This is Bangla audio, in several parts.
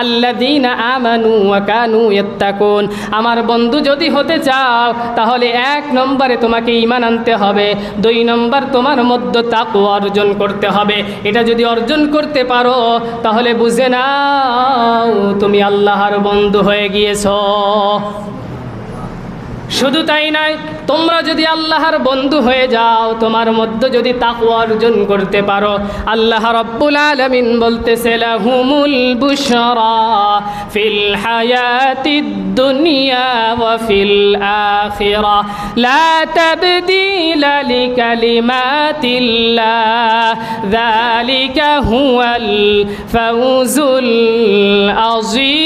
আল্লাযীনা আমানু ওয়া কানু ইয়াত্তাকুন। আমার বন্ধু যদি হতে চাও তাহলে 1 নম্বরে তোমাকে ঈমান আনতে হবে, 2 নম্বর তোমার মধ্যে তাকওয়া অর্জন করতে হবে। এটা যদি অর্জন করতে পারো তাহলে বুঝে নাও তুমি আল্লাহর বন্ধু হয়ে গিয়েছো। শুধু তাই নয়, তোমরা যদি আল্লাহর বন্ধু হয়ে যাও, তোমার মধ্যে যদি তাকওয়া অর্জন করতে পারো, আল্লাহ রাব্বুল আলামিন বলতেছে লাহুমুল বুশরা ফিল হায়াতিদ দুনিয়া ওয়া ফিল আখিরা লা তাবদীলা লিকালিমাতিল্লাহ যালিকা হুয়াল ফাউজুল আযীম।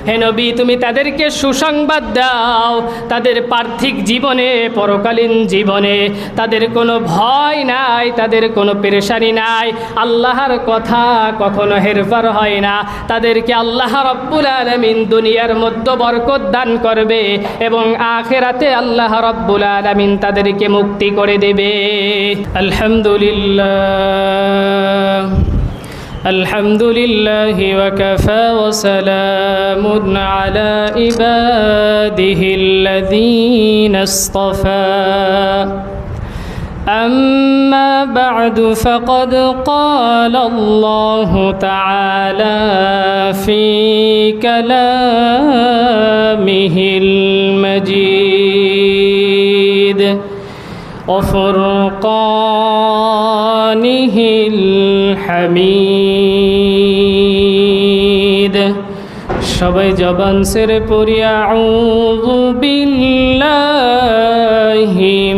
হে নবী, তুমি তাদেরকে সুসংবাদ দাও, তাদের পার্থিব জীবনে, পরকালীন জীবনে তাদের কোনো ভয় নাই, তাদের কোনো পেরেশানি নাই, আল্লাহর কথা কখনো হেরফার হয় না। তাদেরকে আল্লাহ রাব্বুল আলামিন দুনিয়ার মধ্যে বরকত দান করবে এবং আখিরাতে আল্লাহ রাব্বুল আলামিন তাদেরকে মুক্তি করে দেবে। আলহামদুলিল্লাহ الحمد لله وكفى وسلام على عباده الذين اصطفى أما بعد فقد قال الله تعالى في كلامه المجيد وفرقانه الحميد। সবাই জবান সেরে পড়ি আউযু বিল্লাহি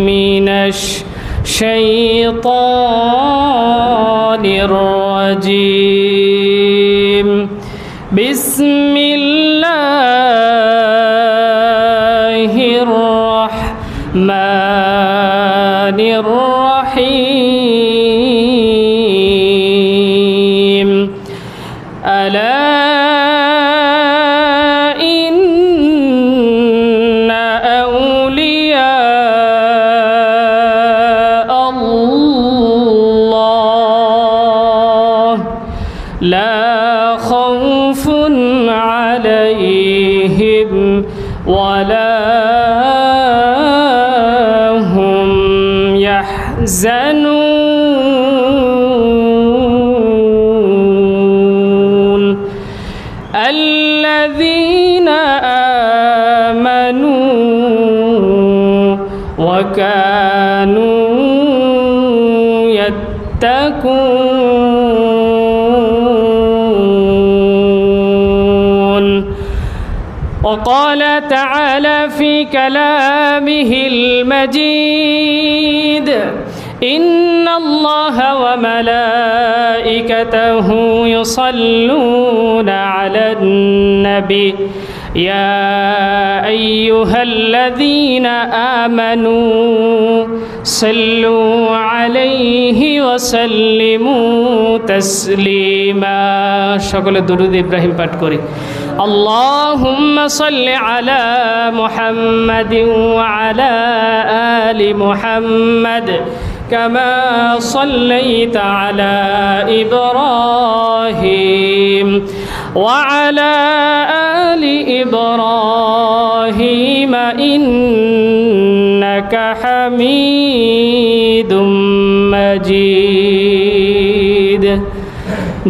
মিনাশ শাইতানির রাজীম। বিসমিল্লাহির রাহমানির রাহিম। আলা ইন্না আউলিয়া আল্লাহ লা খাউফুন আলাইহিম ওয়ালা হুম ইয়াহজানুন। আল্লাযীনা আমানু ওয়া কানু ইয়াত্তাকুন। وقال تعالى في كلامه المجيد إن الله وملائكته يصلون على النبي يا أيها الذين آمنوا صلوا عليه وسلموا تسليما। সকলে দুরূদ ইব্রাহিম পাঠ করি। اللهم صل على محمد وعلى آل محمد كما صليت على إبراهيم وعلى آل إبراهيم إنك حميد مجيد।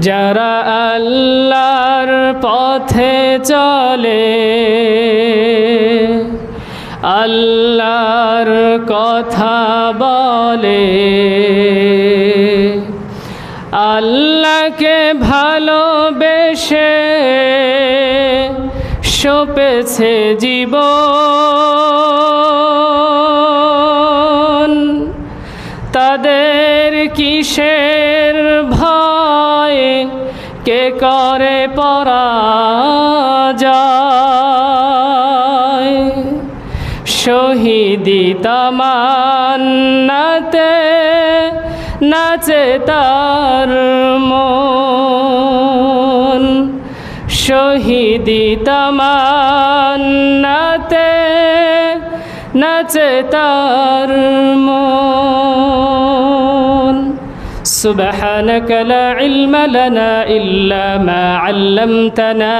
যারা আল্লাহর পথে চলে, আল্লাহর কথা বলে, আল্লাহকে ভালোবেসে সপেছে জীবন, তাদের কিসের ভয়, কে করে পরাজয়। শহীদি তামান্নাতে নাচে তার মন, শহীদি তামান্নাতে নাচে তার মন। سبحانك لا علم لنا إلا ما علمتنا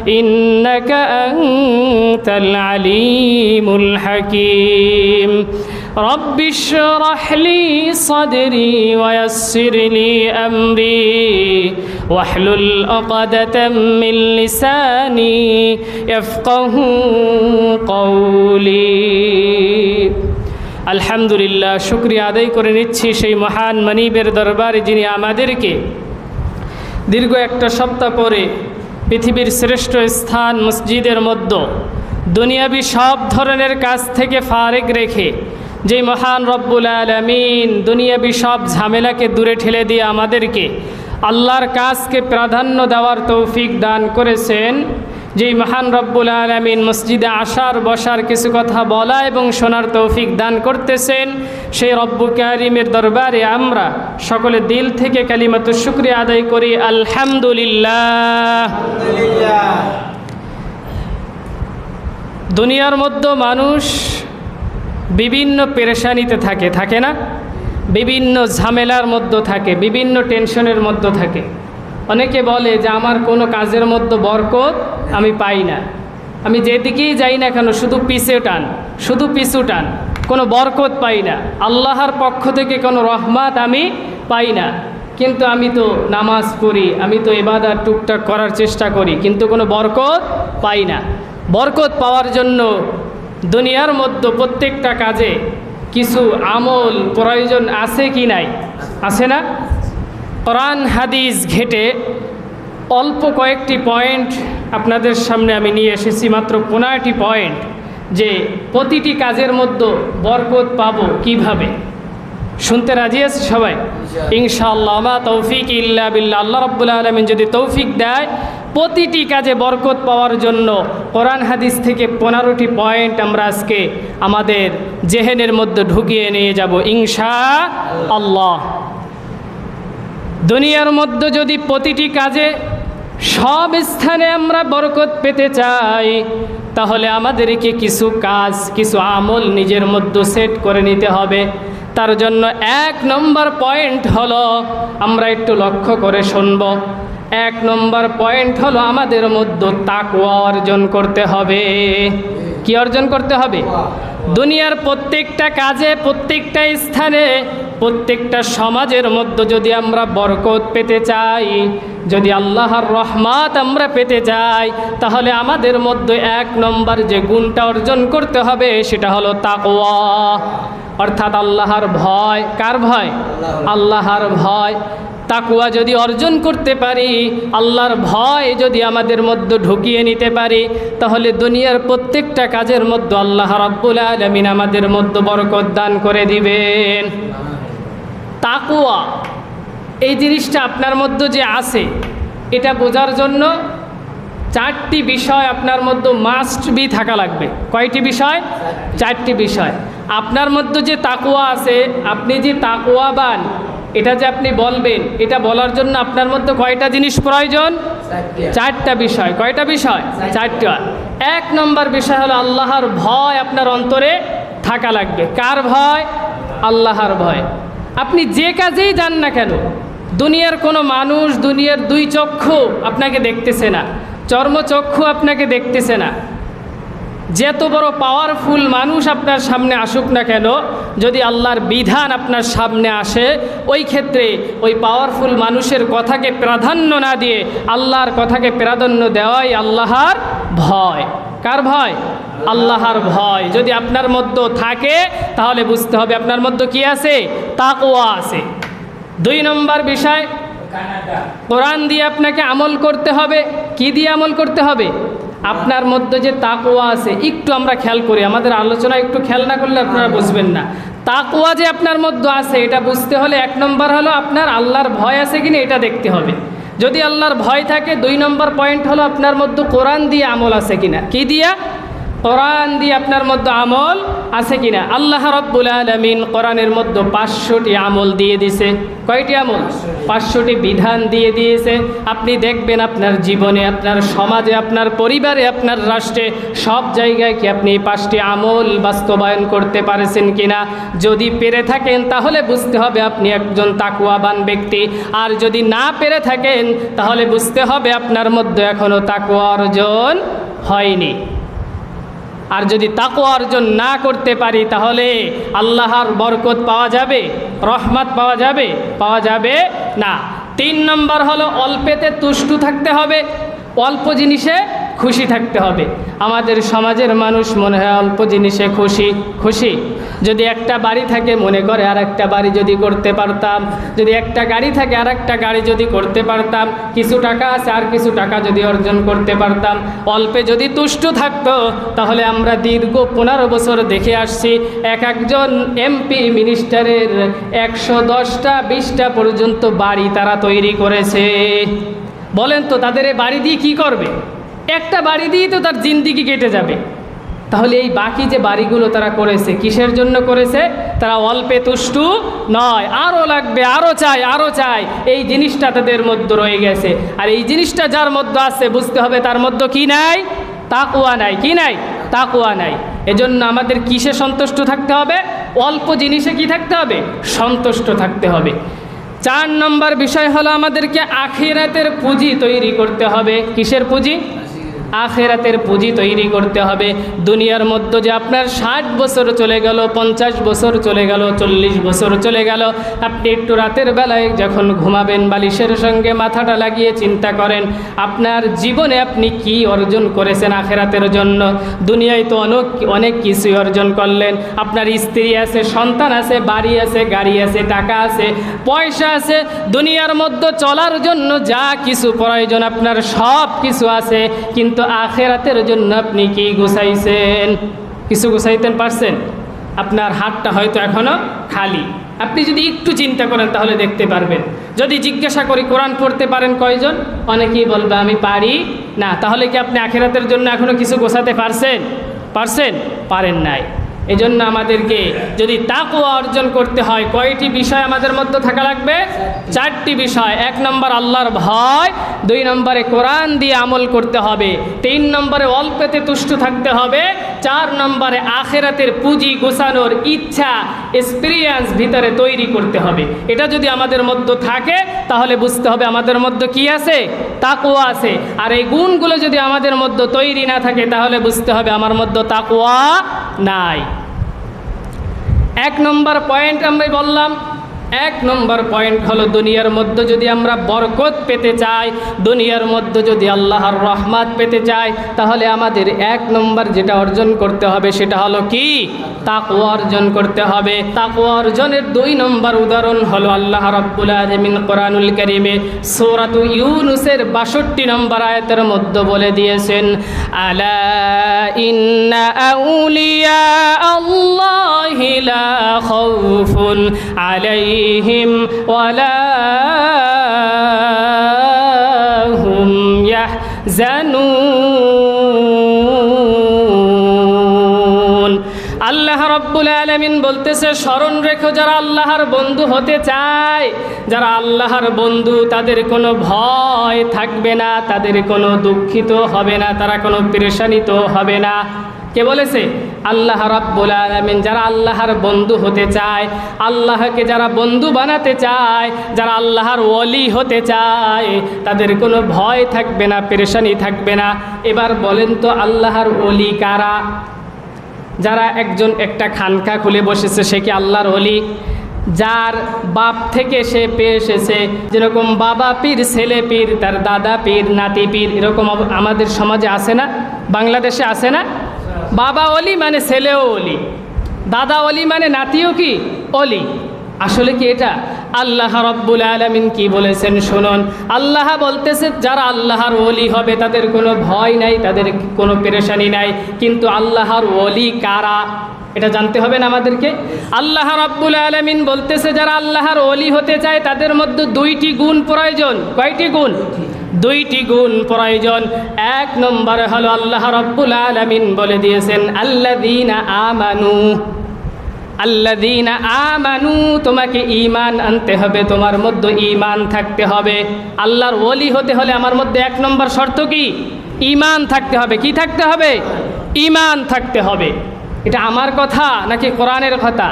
إنك أنت العليم الحكيم رب اشرح لي صدري ويسر لي أمري واحلل عقدة من لساني يفقه قولي আলহামদুলিল্লাহ, শুকরিয়া আদায় করে নিচ্ছি সেই মহান মানিবের দরবারে যিনি আমাদেরকে দীর্ঘ একটা সপ্তাহ পরে পৃথিবীর শ্রেষ্ঠ স্থান মসজিদের মধ্যে দুনিয়াবি সব ধরনের কাজ থেকে ফারেক রেখে যে মহান রব্বুল আলামিন দুনিয়াবি সব ঝামেলাকে দূরে ঠেলে দিয়ে আমাদেরকে আল্লাহর কাজকে প্রাধান্য দেওয়ার তৌফিক দান করেছেন, যেই মহান রব্বুল আলামিন মসজিদে আসার বসার কিছু কথা বলা এবং শোনার তৌফিক দান করতেছেন, সেই রব্বুল কারীমের দরবারে আমরা সকলে দিল থেকে কালিমাতুশ শুকরিয়া আদায় করি আলহামদুলিল্লাহ। দুনিয়ার মধ্যে মানুষ বিভিন্ন পেরেশানিতে থাকে না, বিভিন্ন ঝামেলার মধ্যে থাকে, বিভিন্ন টেনশনের মধ্যে থাকে। অনেকে বলে যে আমার কোনো কাজের মধ্যে বরকত আমি পাই না, আমি যেদিকেই যাই না কেন শুধু পিছু টান, কোনো বরকত পাই না, আল্লাহর পক্ষ থেকে কোনো রহমত আমি পাই না। কিন্তু আমি তো নামাজ পড়ি, আমি তো ইবাদত টুকটাক করার চেষ্টা করি, কিন্তু কোনো বরকত পাই না। বরকত পাওয়ার জন্য দুনিয়ার মধ্যে প্রত্যেকটা কাজে কিছু আমল প্রয়োজন আছে কি নাই? আছে না? কোরআন হাদিস ঘেটে অল্প কয়েকটি পয়েন্ট আপনাদের সামনে আমি নিয়ে এসেছি, মাত্র 15টি পয়েন্ট, যে প্রতিটি কাজের মধ্যে বরকত পাবো কিভাবে। শুনতে রাজি আছে সবাই? ইনশাআল্লাহ, মা তৌফিক ইল্লা বিল্লাহ। আল্লাহ রাব্বুল আলামিন যদি তৌফিক দেয়, প্রতিটি কাজে বরকত পাওয়ার জন্য কোরআন হাদিস থেকে 15টি পয়েন্ট আমরা আজকে আমাদের জেহেনের মধ্যে ঢুকিয়ে নিয়ে যাব ইনশাআল্লাহ। দুনিয়ার মধ্যে যদি প্রতিটি কাজে সব স্থানে আমরা বরকত পেতে চাই, তাহলে আমাদেরকে কিছু কাজ, কিছু আমল নিজের মধ্যে সেট করে নিতে হবে। তার জন্য 1 নম্বর পয়েন্ট হলো, আমরা একটু লক্ষ্য করে শুনব। 1 নম্বর পয়েন্ট হলো আমাদের মধ্যে তাকওয়া অর্জন করতে হবে। কি অর্জন করতে হবে? দুনিয়ার প্রত্যেকটা কাজে, প্রত্যেকটা স্থানে, প্রত্যেকটা সমাজের মধ্যে যদি আমরা বরকত পেতে চাই, যদি আল্লাহর রহমত আমরা পেতে চাই, তাহলে আমাদের মধ্যে 1 নম্বর যে গুণটা অর্জন করতে হবে সেটা হলো তাকওয়া, অর্থাৎ আল্লাহর ভয়। কার ভয়? আল্লাহর ভয়। তাকওয়া যদি অর্জন করতে পারি, আল্লাহর ভয় যদি আমাদের মধ্যে ঢুকিয়ে নিতে পারি, তাহলে দুনিয়ার প্রত্যেকটা কাজের মধ্যে আল্লাহ রাব্বুল আলামিন আমাদের মধ্যে বরকত দান করে দিবেন। তাকওয়া এই জিনিসটা আপনার মধ্যে যে আছে, এটা বোঝার জন্য 4টি বিষয় আপনার মধ্যে মাস্ট বি থাকা লাগবে। কয়টি বিষয়? 4টি বিষয়। আপনার মধ্যে যে তাকওয়া আছে, আপনি যে তাকওয়াবান, এটা যে আপনি বলবেন, এটা বলার জন্য আপনার মধ্যে কয়টা জিনিস প্রয়োজন? 4টা বিষয়। কয়টা বিষয়? 4টা। 1 নম্বর বিষয় হলো আল্লাহর ভয় আপনার অন্তরে থাকা লাগবে। কার ভয়? আল্লাহর ভয়। আপনি যে কাজেই যান না কেন, দুনিয়ার কোনো মানুষ, দুনিয়ার 2 চক্ষু আপনাকে দেখতেছে না, চর্মচক্ষু আপনাকে দেখতেছে না, যত বড় পাওয়ারফুল মানুষ আপনার সামনে আসুক না কেন, যদি আল্লাহর বিধান আপনার সামনে আসে, ওই ক্ষেত্রে ওই পাওয়ারফুল মানুষের কথাকে প্রাধান্য না দিয়ে আল্লাহর কথাকে প্রাধান্য দেওয়াই আল্লাহর ভয়। কার ভয়? আল্লাহর ভয় যদি আপনার মধ্যে থাকে, তাহলে বুঝতে হবে আপনার মধ্যে কি আছে? তাকওয়া আছে। 2 নম্বর বিষয়, কোরআন দিয়ে আপনাকে আমল করতে হবে। কি দিয়ে আমল করতে হবে? আপনার মধ্যে যে তাকওয়া আছে, একটু আমরা খেয়াল করি, আমাদের আলোচনা একটু খেয়াল না করলে আপনারা বুঝবেন না। তাকওয়া যে আপনার মধ্যে আছে, এটা বুঝতে হলে 1 নম্বর হলো আপনার আল্লাহর ভয় আছে কিনা এটা দেখতে হবে। যদি আল্লাহর ভয় থাকে, 2 নম্বর পয়েন্ট হলো আপনার মধ্যে কোরআন দিয়ে আমল আছে কিনা। কি দিয়া? কোরআন দিয়ে আপনার মধ্যে আমল আছে কিনা? আল্লাহ রাব্বুল আলামিন কোরআনের মধ্যে 500টি আমল দিয়ে দিয়েছে। কয়টি আমল? 500টি বিধান দিয়ে দিয়েছে। আপনি দেখবেন আপনার জীবনে, আপনার সমাজে, আপনার পরিবারে, আপনার রাষ্ট্রে, সব জায়গায় কি আপনি 5টি আমল বাস্তবায়ন করতে পারেছেন কিনা? যদি পেরে থাকেন তাহলে বুঝতে হবে আপনি একজন তাকওয়াবান ব্যক্তি, আর যদি না পেরে থাকেন তাহলে বুঝতে হবে আপনার মধ্যে এখনো তাকওয়া অর্জন হয়নি। আর যদি তাকওয়া অর্জন না করতে পারি তাহলে আল্লাহর বরকত পাওয়া যাবে? রহমত পাওয়া যাবে? পাওয়া যাবে না। 3 নম্বর হলো অল্পেতে তুষ্ট থাকতে হবে, অল্প জিনিসে খুশি থাকতে হবে। আমাদের সমাজের মানুষ মনে হয় অল্প জিনিসে খুশি। যদি একটা বাড়ি থাকে মনে করে আর একটা বাড়ি যদি করতে পারতাম, যদি একটা গাড়ি থাকে আর একটা গাড়ি যদি করতে পারতাম, কিছু টাকা আছে আর কিছু টাকা যদি অর্জন করতে পারতাম। অল্পে যদি তুষ্ট থাকতো তাহলে আমরা দীর্ঘ 15 বছর দেখে আসছি একজন এমপি মিনিস্টারের 110টা 20টা পর্যন্ত বাড়ি তারা তৈরি করেছে। বলেন তো তাদের এই বাড়ি দিয়ে কী করবে? একটা বাড়ি দিয়েই তো তার জিন্দিগি কেটে যাবে। তাহলে এই বাকি যে বাড়িগুলো তারা করেছে কিসের জন্য করেছে? তারা অল্পে তুষ্টু নয়, আরও লাগবে, আরও চাই, এই জিনিসটা তাদের মধ্যে রয়ে গেছে। আর এই জিনিসটা যার মধ্যে আছে বুঝতে হবে তার মধ্যে কি নাই? তাকওয়া নাই। কি নাই? তাকওয়া নাই। এজন্য আমাদের কিসে সন্তুষ্ট থাকতে হবে? অল্প জিনিসে কি থাকতে হবে? সন্তুষ্ট থাকতে হবে। 4 নম্বর বিষয় হলো আমাদেরকে আখিরাতের পুঁজি তৈরি করতে হবে। কিসের পুঁজি? আখিরাতের পুঁজি তৈরি করতে হবে। দুনিয়ার মধ্যে যে আপনার 60 বছর চলে গেল, 50 বছর চলে গেল, 40 বছর চলে গেল, আপনি একটু রাতের বেলায় যখন ঘুমাবেন বালিশের সঙ্গে মাথাটা লাগিয়ে চিন্তা করেন আপনার জীবনে আপনি কি অর্জন করেছেন আখিরাতের জন্য। দুনিয়ায় তো অনেক কিছুই অর্জন করলেন। আপনার স্ত্রী আছে, সন্তান আছে, বাড়ি আছে, গাড়ি আছে, টাকা আছে, পয়সা আছে, দুনিয়ার মধ্যে চলার জন্য যা কিছু প্রয়োজন আপনার সব কিছু আছে। কিন্তু আখিরাতের জন্য আপনি কি গুছাইছেন? কিছু গুছাইতেন পারছেন? আপনার হাতটা হয়তো এখনো খালি। আপনি যদি একটু চিন্তা করেন তাহলে দেখতে পারবেন। যদি জিজ্ঞাসা করি কোরআন পড়তে পারেন কয়জন? অনেকেই বলবে আমি পারি না। তাহলে কি আপনি আখিরাতের জন্য এখনো কিছু গোছাতে পারছেন? পারেন নাই। এজন্য আমাদেরকে যদি তাকওয়া অর্জন করতে হয় কয়টি বিষয় আমাদের মধ্যে থাকা লাগবে? 4টি বিষয়। 1 নম্বর আল্লাহর ভয়, 2 নম্বরে কোরআন দিয়ে আমল করতে হবে, 3 নম্বরে অল্পেতে তুষ্ট থাকতে হবে, 4 নম্বরে আখিরাতের পুঁজি গোছানোর ইচ্ছা, এক্সপিরিয়েন্স ভিতরে তৈরি করতে হবে। এটা যদি আমাদের মধ্যে থাকে তাহলে বুঝতে হবে আমাদের মধ্যে কি আছে? তাকওয়া আছে। আর এই গুণগুলো যদি আমাদের মধ্যে তৈরি না থাকে তাহলে বুঝতে হবে আমার মধ্যে তাকওয়া নাই। 1 নম্বর পয়েন্ট আমরা বললাম। 1 নম্বর পয়েন্ট হলো দুনিয়ার মধ্যে যদি আমরা বরকত পেতে চাই, দুনিয়ার মধ্যে যদি আল্লাহর রহমত পেতে চাই তাহলে আমাদের 1 নম্বর যেটা অর্জন করতে হবে সেটা হলো কি? তাকওয়া অর্জন করতে হবে। তাকওয়া অর্জনের 2 নম্বর উদাহরণ হলো আল্লাহ রাব্বুল আলামিন কোরআনুল কারীমে সূরাতু ইউনূসের 62 নম্বর আয়াতের মধ্যে বলে দিয়েছেন, আলা ইন্না আউলিয়া আল্লাহি লা খাউফুন আলাইহিম ওয়ালা হুম ইয়াহজানুন। আল্লাহ রাব্বুল আলামিন বলতেছে স্মরণ রেখো যারা আল্লাহর বন্ধু হতে চায়, যারা আল্লাহর বন্ধু তাদের কোনো ভয় থাকবে না, তাদের কোনো দুঃখিত হবে না, তারা কোনো পেরেশানিত হবে না। কে বলেছে? আল্লাহ রাব্বুল আলামিন। যারা আল্লাহর বন্ধু হতে চায়, আল্লাহকে যারা বন্ধু বানাতে চায়, যারা আল্লাহর ওলি হতে চায় তাদের কোনো ভয় থাকবে না, পেরেশানি থাকবে না। এবার বলেন তো আল্লাহর ওলি কারা? যারা একটা খানকা খুলে বসেছে সে কি আল্লাহর ওলি? যার বাপ থেকে সে পেয়ে এসেছে, যেরকম বাবা পীর, ছেলে পীর, তার দাদা পীর, নাতি পীর, এরকম আমাদের সমাজে আছে না? বাংলাদেশে আছে না? বাবা ওলি মানে ছেলেও ওলি, দাদা ওলি মানে নাতিও কি ওলি। আসলে কি এটা? আল্লাহ রাব্বুল আলামিন কি বলেছেন শুনুন। আল্লাহ বলতেছে যারা আল্লাহর ওলি হবে তাদের কোনো ভয় নাই, তাদের কোনো পেরেশানি নাই। কিন্তু আল্লাহর ওলি কারা এটা জানতে হবে না আমাদেরকে। আল্লাহ রাব্বুল আলামিন বলতেছে যারা আল্লাহর ওলি হতে চায় তাদের মধ্যে 2টি গুণ প্রয়োজন। কয়টি গুণ? দুইটি গুণ প্রয়োজন। এক নম্বরে হলো আল্লাহ রাব্বুল আলামিন বলে দিয়েছেন আল্লাযীনা আমানু, আল্লাযীনা আমানু, তোমাকে ঈমান আনতে হবে, তোমার মধ্যে ঈমান থাকতে হবে। আল্লাহর ওলি হতে হলে আমার মধ্যে এক নম্বর শর্ত কি? ঈমান থাকতে হবে। কি থাকতে হবে? ঈমান থাকতে হবে। এটা আমার কথা নাকি কোরআনের কথা?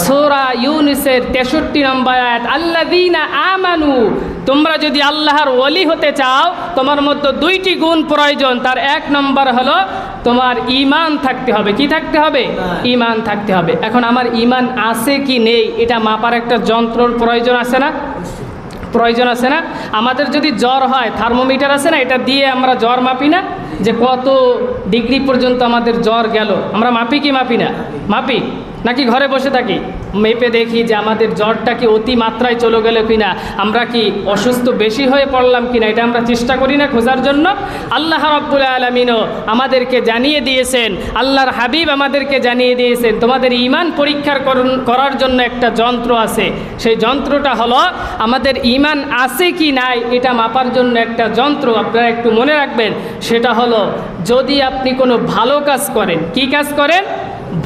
সূরা ইউনূসের 63 নম্বর আয়াত, আল্লাযীনা আমানু, তোমরা যদি আল্লাহর ওলি হতে চাও তোমার মধ্যে দুইটি গুণ প্রয়োজন। তার এক নম্বর হলো তোমার ঈমান থাকতে হবে। কি থাকতে হবে? ঈমান থাকতে হবে। এখন আমার ঈমান আছে কি নেই এটা মাপার একটা যন্ত্রর প্রয়োজন আছে না? প্রয়োজন আছে না? আমাদের যদি জ্বর হয়, থার্মোমিটার আছে না, এটা দিয়ে আমরা জ্বর মাপি না, যে কত ডিগ্রি পর্যন্ত আমাদের জ্বর গেল, আমরা মাপি কি মাপি না? মাপি। নাকি ঘরে বসে থাকি মেপে দেখি যে আমাদের জ্বরটা কি অতিমাত্রায় চলে গেল কিনা, আমরা কি অসুস্থ বেশি হয়ে পড়লাম কিনা, এটা আমরা চেষ্টা করি না খোঁজার জন্য? আল্লাহ রাব্বুল আলামিনও আমাদেরকে জানিয়ে দিয়েছেন, আল্লাহর হাবিব আমাদেরকে জানিয়ে দিয়েছেন, তোমাদের ঈমান পরীক্ষা করার জন্য একটা যন্ত্র আছে। সেই যন্ত্রটা হলো আমাদের ঈমান আছে কি নাই এটা মাপার জন্য একটা যন্ত্র। আপনারা একটু মনে রাখবেন, সেটা হলো যদি আপনি কোনো ভালো কাজ করেন। কি কাজ করেন?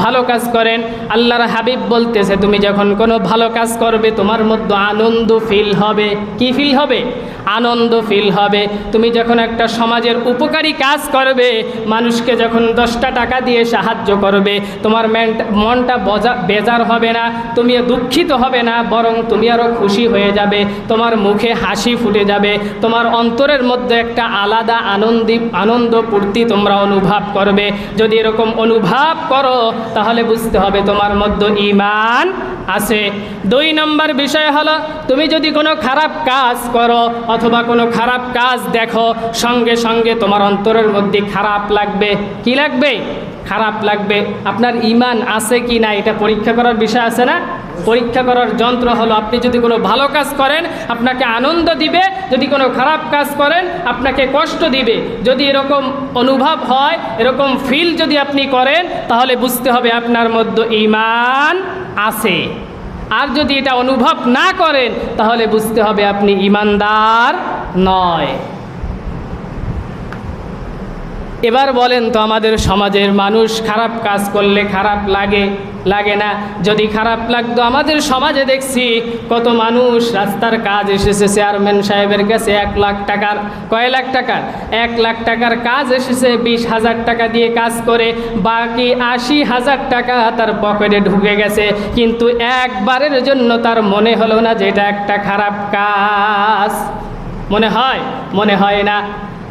ভালো কাজ করেন। আল্লাহর হাবিব বলতেছে তুমি যখন কোনো ভালো কাজ করবে তোমার মধ্যে আনন্দ ফিল হবে। কি ফিল হবে? আনন্দ ফিল হবে। তুমি যখন একটা সমাজের উপকারী কাজ করবে, মানুষকে যখন 10টা টাকা দিয়ে সাহায্য করবে, তোমার মনটা বেজার হবে না, তুমি দুঃখিত হবে না, বরং তুমি আরও খুশি হয়ে যাবে, তোমার মুখে হাসি ফুটে যাবে, তোমার অন্তরের মধ্যে একটা আলাদা আনন্দ পূর্তি তোমরা অনুভব করবে। যদি এরকম অনুভব করো তাহলে বুঝতে হবে তোমার মধ্যে ঈমান আছে। 2 নম্বর বিষয় হলো তুমি যদি কোনো খারাপ কাজ করো অথবা কোনো খারাপ কাজ দেখো, সঙ্গে সঙ্গে তোমার অন্তরের মধ্যে খারাপ লাগবে। কি লাগবে? খারাপ লাগবে। আপনার ঈমান আছে কি না এটা পরীক্ষা করার বিষয় আছে না? পরীক্ষা করার যন্ত্র হলো আপনি যদি কোনো ভালো কাজ করেন আপনাকে আনন্দ দিবে, যদি কোনো খারাপ কাজ করেন আপনাকে কষ্ট দিবে। যদি এরকম অনুভব হয়, এরকম ফিল যদি আপনি করেন তাহলে বুঝতে হবে আপনার মধ্যে ঈমান আছে। আর যদি এটা অনুভব না করেন তাহলে বুঝতে হবে আপনি ঈমানদার নয়। এবার বলেন তো আমাদের সমাজের মানুষ খারাপ কাজ করলে খারাপ লাগে না? যদি খারাপ লাগতো, আমাদের সমাজে দেখছি কত মানুষ রাস্তার কাজ এসেছে চেয়ারম্যান সাহেবের কাছে 1 লাখ টাকার, কয় লাখ টাকার? 1 লাখ টাকার কাজ এসেছে, 20,000 টাকা দিয়ে কাজ করে বাকি 80,000 টাকা তার পকেটে ঢুকে গেছে, কিন্তু একবারের জন্য তার মনে হলো না যে এটা একটা খারাপ কাজ। মনে হয়? মনে হয় না।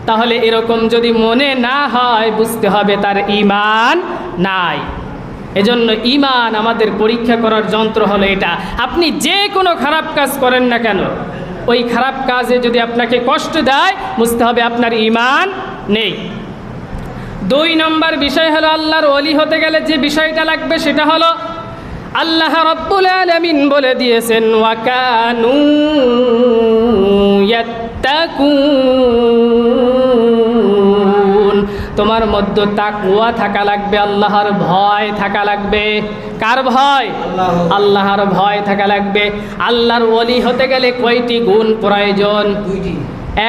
তাহলে এরকম যদি মনে না হয় বুঝতে হবে তার ঈমান নাই। এজন্য ঈমান আমাদের পরীক্ষা করার যন্ত্র হলো এটা। আপনি যে কোনো খারাপ কাজ করেন না কেন, ওই খারাপ কাজে যদি আপনাকে কষ্ট দেয় বুঝতে হবে আপনার ঈমান নেই। 2 নম্বর বিষয় হলো আল্লাহর ওলি হতে গেলে যে বিষয়টা লাগবে সেটা হলো আল্লাহ রাব্বুল আলামিন বলে দিয়েছেন ওয়া কানু ইয়াত্তাকুন, তোমার মধ্যে তাকওয়া থাকা লাগবে, আল্লাহর ভয় থাকা লাগবে। কার ভয়? আল্লাহর ভয় থাকা লাগবে। আল্লাহর ওলি হতে গেলে কয়টি গুণ প্রয়োজন? 2টি।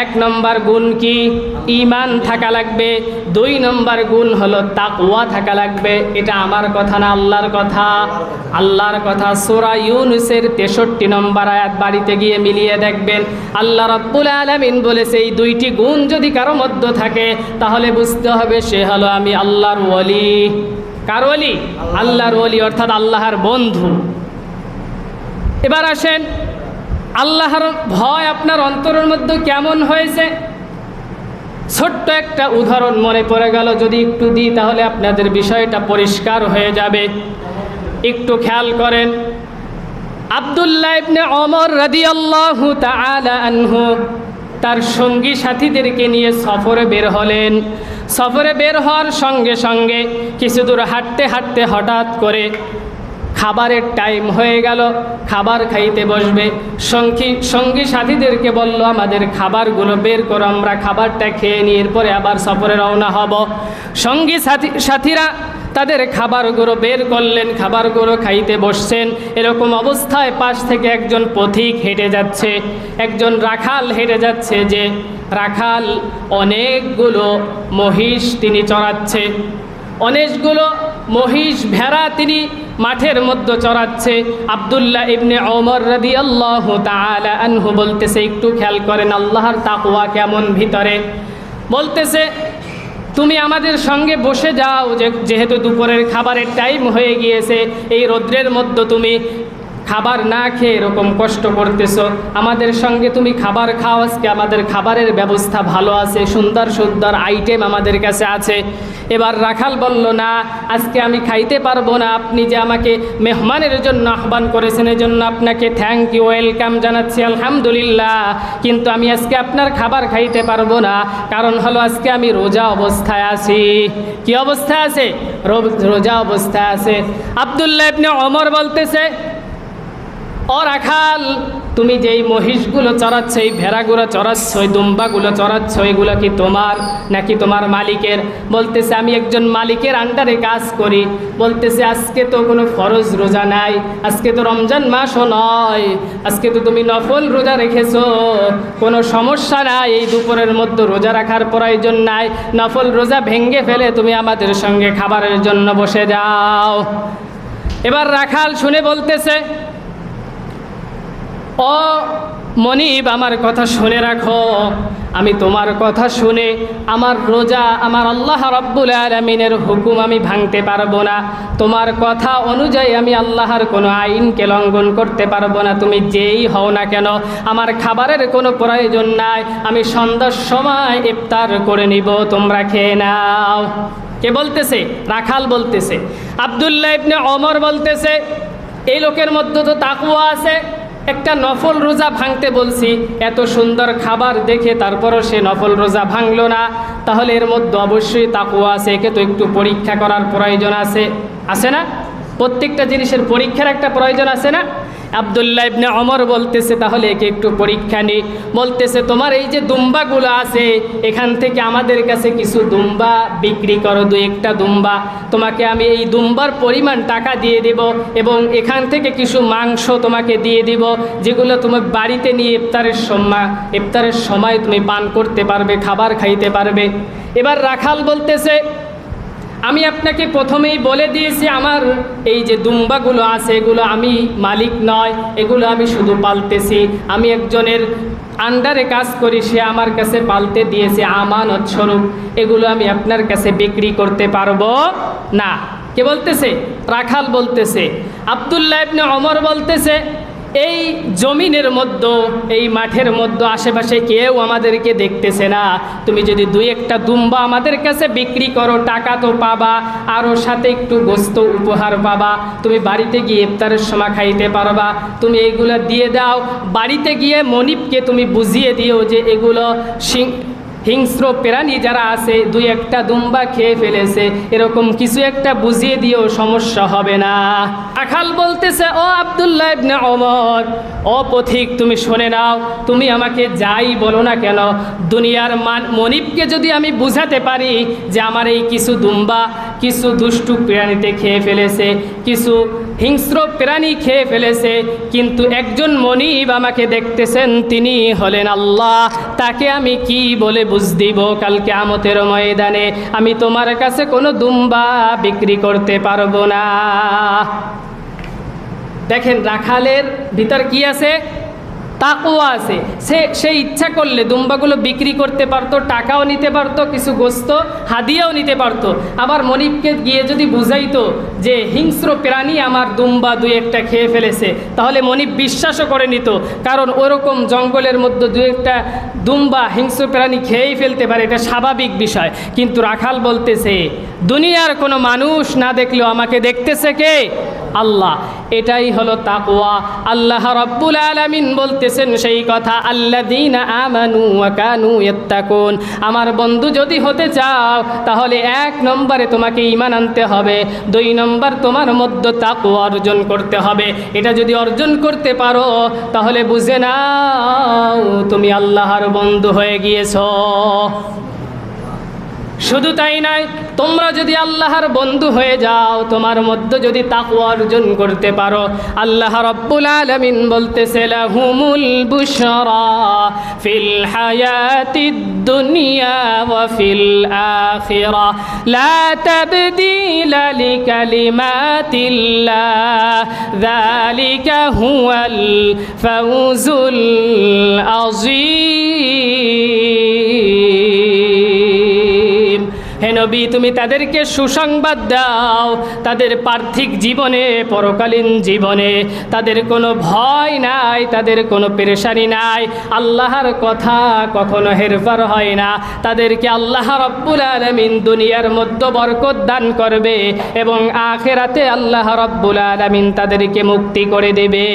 1 নম্বর গুণ কি? ঈমান থাকা লাগবে। 2 নম্বর গুণ হলো তাকওয়া থাকা লাগবে। এটা আমার কথা না, আল্লাহর কথা। আল্লাহর কথা সূরা ইউনূসের 63 নম্বর আয়াত বাড়িতে গিয়ে মিলিয়ে দেখবেন। আল্লাহ রাব্বুল আলামিন বলেছে এই 2টি গুণ যদি কারো মধ্যে থাকে তাহলে বুঝতে হবে সে হলো আমি আল্লাহর ওলি। কার ওলি? আল্লাহর ওলি, অর্থাৎ আল্লাহর বন্ধু। এবার আসেন আল্লাহর ভয় আপনার অন্তরের মধ্যে কেমন হয়েছে? ছোট্ট একটা উদাহরণ মনে পড়ে গেল, যদি একটু দিই তাহলে আপনাদের বিষয়টা পরিষ্কার হয়ে যাবে। একটু খেয়াল করেন, আব্দুল্লাহ ইবনে ওমর রাদিয়াল্লাহু তাআলা আনহু তার সঙ্গী সাথীদেরকে নিয়ে সফরে বের হলেন। সফরে বের হওয়ার সঙ্গে সঙ্গে কিছু দূর হাঁটতে হাঁটতে হঠাৎ করে খাবারের টাইম হয়ে গেল, খাবার খাইতে বসবে। সঙ্গী সাথীদেরকে বলল আমাদের খাবারগুলো বের করো, আমরা খাবারটা খেয়ে নিয়ে এরপরে আবার সফরে রওনা হব। সঙ্গী সাথীরা তাদের খাবারগুলো বের করলেন, খাবারগুলো খাইতে বসছেন। এরকম অবস্থায় পাশ থেকে একজন পথিক হেঁটে যাচ্ছে, একজন রাখাল হেঁটে যাচ্ছে। যে রাখাল অনেকগুলো মহিষ তিনি চড়াচ্ছে, অনেকগুলো মহিষ ভেড়া তিনি মাঠের মধ্যে চড়াচ্ছে। আব্দুল্লাহ ইবনে ওমর রাদিয়াল্লাহু তাআলা আনহু বলতেছে, একটু খেয়াল করেন আল্লাহর তাকওয়া কেমন ভিতরে। বলতেছে, তুমি আমাদের সঙ্গে বসে যাও, যেহেতু দুপুরের খাবারের টাইম হয়ে গিয়েছে, এই রৌদ্রের মধ্যে তুমি খাবার না খেয়ে এরকম কষ্ট করতেছো, আমাদের সঙ্গে তুমি খাবার খাও। আজকে আমাদের খাবারের ব্যবস্থা ভালো আছে, সুন্দর সুন্দর আইটেম আমাদের কাছে আছে। এবার রাখাল বলল, না আজকে আমি খাইতে পারবো না, আপনি যে আমাকে মেহমানের জন্য আহ্বান করেছেন এজন্য আপনাকে থ্যাংক ইউ, ওয়েলকাম জানাচ্ছি, আলহামদুলিল্লাহ, কিন্তু আমি আজকে আপনার খাবার খাইতে পারবো না। কারণ হলো আজকে আমি রোজা অবস্থায় আছি। কি অবস্থায় আছে? রোজা অবস্থায় আছে। আব্দুল্লাহ ইবনে ওমর বলতেছে, ও রাখাল, তুমি যেই মহিষগুলো চড়াচ্ছ, এই ভেড়াগুলো চড়াচ্ছ, এই দুম্বাগুলো চড়াচ্ছ, এগুলো কি তোমার নাকি তোমার মালিকের? বলতেছে, আমি একজন মালিকের আন্ডারে কাজ করি। বলতেছে, আজকে তো কোনো ফরজ রোজা নাই, আজকে তো রমজান মাসও নয়, আজকে তো তুমি নফল রোজা রেখেছো, কোনো সমস্যা নাই, এই দুপুরের মধ্যে রোজা রাখার প্রয়োজন নাই, নফল রোজা ভেঙ্গে ফেলে তুমি আমাদের সঙ্গে খাবারের জন্য বসে যাও। এবার রাখাল শুনে বলতেছে, ও মনিব, আমার কথা শুনে রাখো, আমি তোমার কথা শুনে আমার রোজা, আমার আল্লাহ রাব্বুল আলামিনের হুকুম আমি ভাঙতে পারবো না। তোমার কথা অনুযায়ী আমি আল্লাহর কোনো আইনকে লঙ্ঘন করতে পারবো না। তুমি যেই হও না কেন, আমার খাবারের কোনো প্রয়োজন নাই, আমি সন্ধ্যার সময় ইফতার করে নিব, তোমরা খেয়ে নাও। কে বলতেছে? রাখাল বলতেছে। আব্দুল্লাহ ইবনে ওমর বলতেছে, এই লোকের মধ্যে তো তাকওয়া আছে, একটা নফল রোজা ভাঙতে বলছি, এত সুন্দর খাবার দেখে তারপরও সে নফল রোজা ভাঙলো না, তাহলে এর মধ্যে অবশ্যই তাকওয়া আছে, একে তো একটু পরীক্ষা করার প্রয়োজন আছে, আছে না? প্রত্যেকটা জিনিসের পরীক্ষার একটা প্রয়োজন আছে না? আব্দুল্লাহ ইবনে ওমর বলতেছে, তাহলে একে একটু পরীক্ষা নি। বলতেছে, তোমার এই যে দুম্বাগুলো আছে, এখান থেকে আমাদের কাছে কিছু দুম্বা বিক্রি করো, দু একটা দুম্বা, তোমাকে আমি এই দুম্বার পরিমাণ টাকা দিয়ে দেব, এবং এখান থেকে কিছু মাংস তোমাকে দিয়ে দিব, যেগুলো তুমি বাড়িতে নিয়ে ইফতারের সময় তুমি পান করতে পারবে, খাবার খাইতে পারবে। এবার রাখাল বলতেছে, আমি আপনাকে প্রথমেই বলে দিয়েছি, আমার এই যে দুম্বাগুলো আছে এগুলো আমি মালিক নয়, এগুলো আমি শুধু পালতেছি, আমি একজনের আন্ডারে কাজ করি, সে আমার কাছে পালতে দিয়েছে আমানত স্বরূপ, এগুলো আমি আপনার কাছে বিক্রি করতে পারবো না। কে বলতেছে? রাখাল বলতেছে। আব্দুল্লাহ ইবনে ওমর বলতেছে, এই জমিনের মধ্যে, এই মাঠের মধ্যে আশেপাশে কেউ আমাদেরকে দেখতেছে না, তুমি যদি দুই একটা দুম্বা আমাদের কাছে বিক্রি করো, টাকা তো পাবা, আরও সাথে একটু গোস্ত উপহার পাবা, তুমি বাড়িতে গিয়ে ইফতারের সময় খাইতে পারবা, তুমি এইগুলো দিয়ে দাও। বাড়িতে গিয়ে মনিবকে তুমি বুঝিয়ে দিও যে এগুলো হিংস্র প্রাণী যারা আছে দুই একটা দুম্বা খেয়ে ফেলেছে, এরকম কিছু একটা বুঝিয়ে দিও, সমস্যা হবে না। রাখাল বলতেছে, ও আব্দুল্লাহ ইবনে ওমর, ও পথিক, তুমি শুনে নাও, তুমি আমাকে যাই বলো না কেন, দুনিয়ার মনিবকে যদি আমি বুঝাতে পারি যে আমার এই কিছু দুম্বা কিছু দুষ্টু প্রাণীতে খেয়ে ফেলেছে, কিছু হিংস্র প্রাণী খেয়ে ফেলেছে, কিন্তু একজন মনিব আমাকে দেখতেছেন, তিনি হলেন আল্লাহ, তাকে আমি কি বলে বুঝ দিব কাল কিয়ামতের ময়দানে? আমি তোমার কাছে কোনো দুম্বা বিক্রি করতে পারবো না। দেখেন রাখালের ভিতর কি আছে? তাকওয়া আছে। সে ইচ্ছা করলে দুম্বাগুলো বিক্রি করতে পারতো, টাকাও নিতে পারতো, কিছু গোস্ত হাদিয়াও নিতে পারতো। আবার মনিবকে গিয়ে যদি বুঝাইতো যে হিংস্র প্রাণী আমার দুম্বা দুই একটা খেয়ে ফেলেছে, তাহলে মনিব বিশ্বাসও করে নিত, কারণ ওরকম জঙ্গলের মধ্যে দুই একটা দুম্বা হিংস্র প্রাণী খেয়েই ফেলতে পারে, এটা স্বাভাবিক বিষয়। কিন্তু রাখাল বলতেছে, দুনিয়ার কোনো মানুষ না দেখলেও আমাকে দেখতেছে কে? আল্লাহ। এটাই হলো তাকওয়া। আল্লাহ রাব্বুল আলামিন বলতেছেন সেই কথা, আল্লাযীনা আমানু ওয়া কানু ইয়াত্তাকুন। আমার বন্ধু যদি হতে চাও তাহলে 1 নম্বরে তোমাকে ঈমান আনতে হবে, 2 নম্বর তোমার মধ্যে তাকওয়া অর্জন করতে হবে। এটা যদি অর্জন করতে পারো তাহলে বুঝে নাও তুমি আল্লাহর বন্ধু হয়ে গিয়েছো। শুধু তাই নয়, তোমরা যদি আল্লাহর বন্ধু হয়ে যাও, তোমার মধ্যে যদি তাকওয়া অর্জন করতে পারো, আল্লাহ রাব্বুল আলামিন বলতেছে লাহুমুল বুশরা ফিল হায়াতিদ দুনিয়া ওয়া ফিল আখিরাহ লা তাবদীলা লিকালিমাতিল্লাহ যালিকা হুয়াল ফাউজুল আযীম। হে নবী, তুমি তাদেরকে সুসংবাদ দাও, তাদের পার্থিব জীবনে, পরকালীন জীবনে তাদের কোনো ভয় নাই, তাদের কোনো পেরেশানি নাই, আল্লাহর কথা কখনো হেরফার হয় না। তাদেরকে আল্লাহ রাব্বুল আলামিন দুনিয়ার মধ্যে বরকত দান করবে এবং আখিরাতে আল্লাহ রাব্বুল আলামিন তাদেরকে মুক্তি করে দেবে।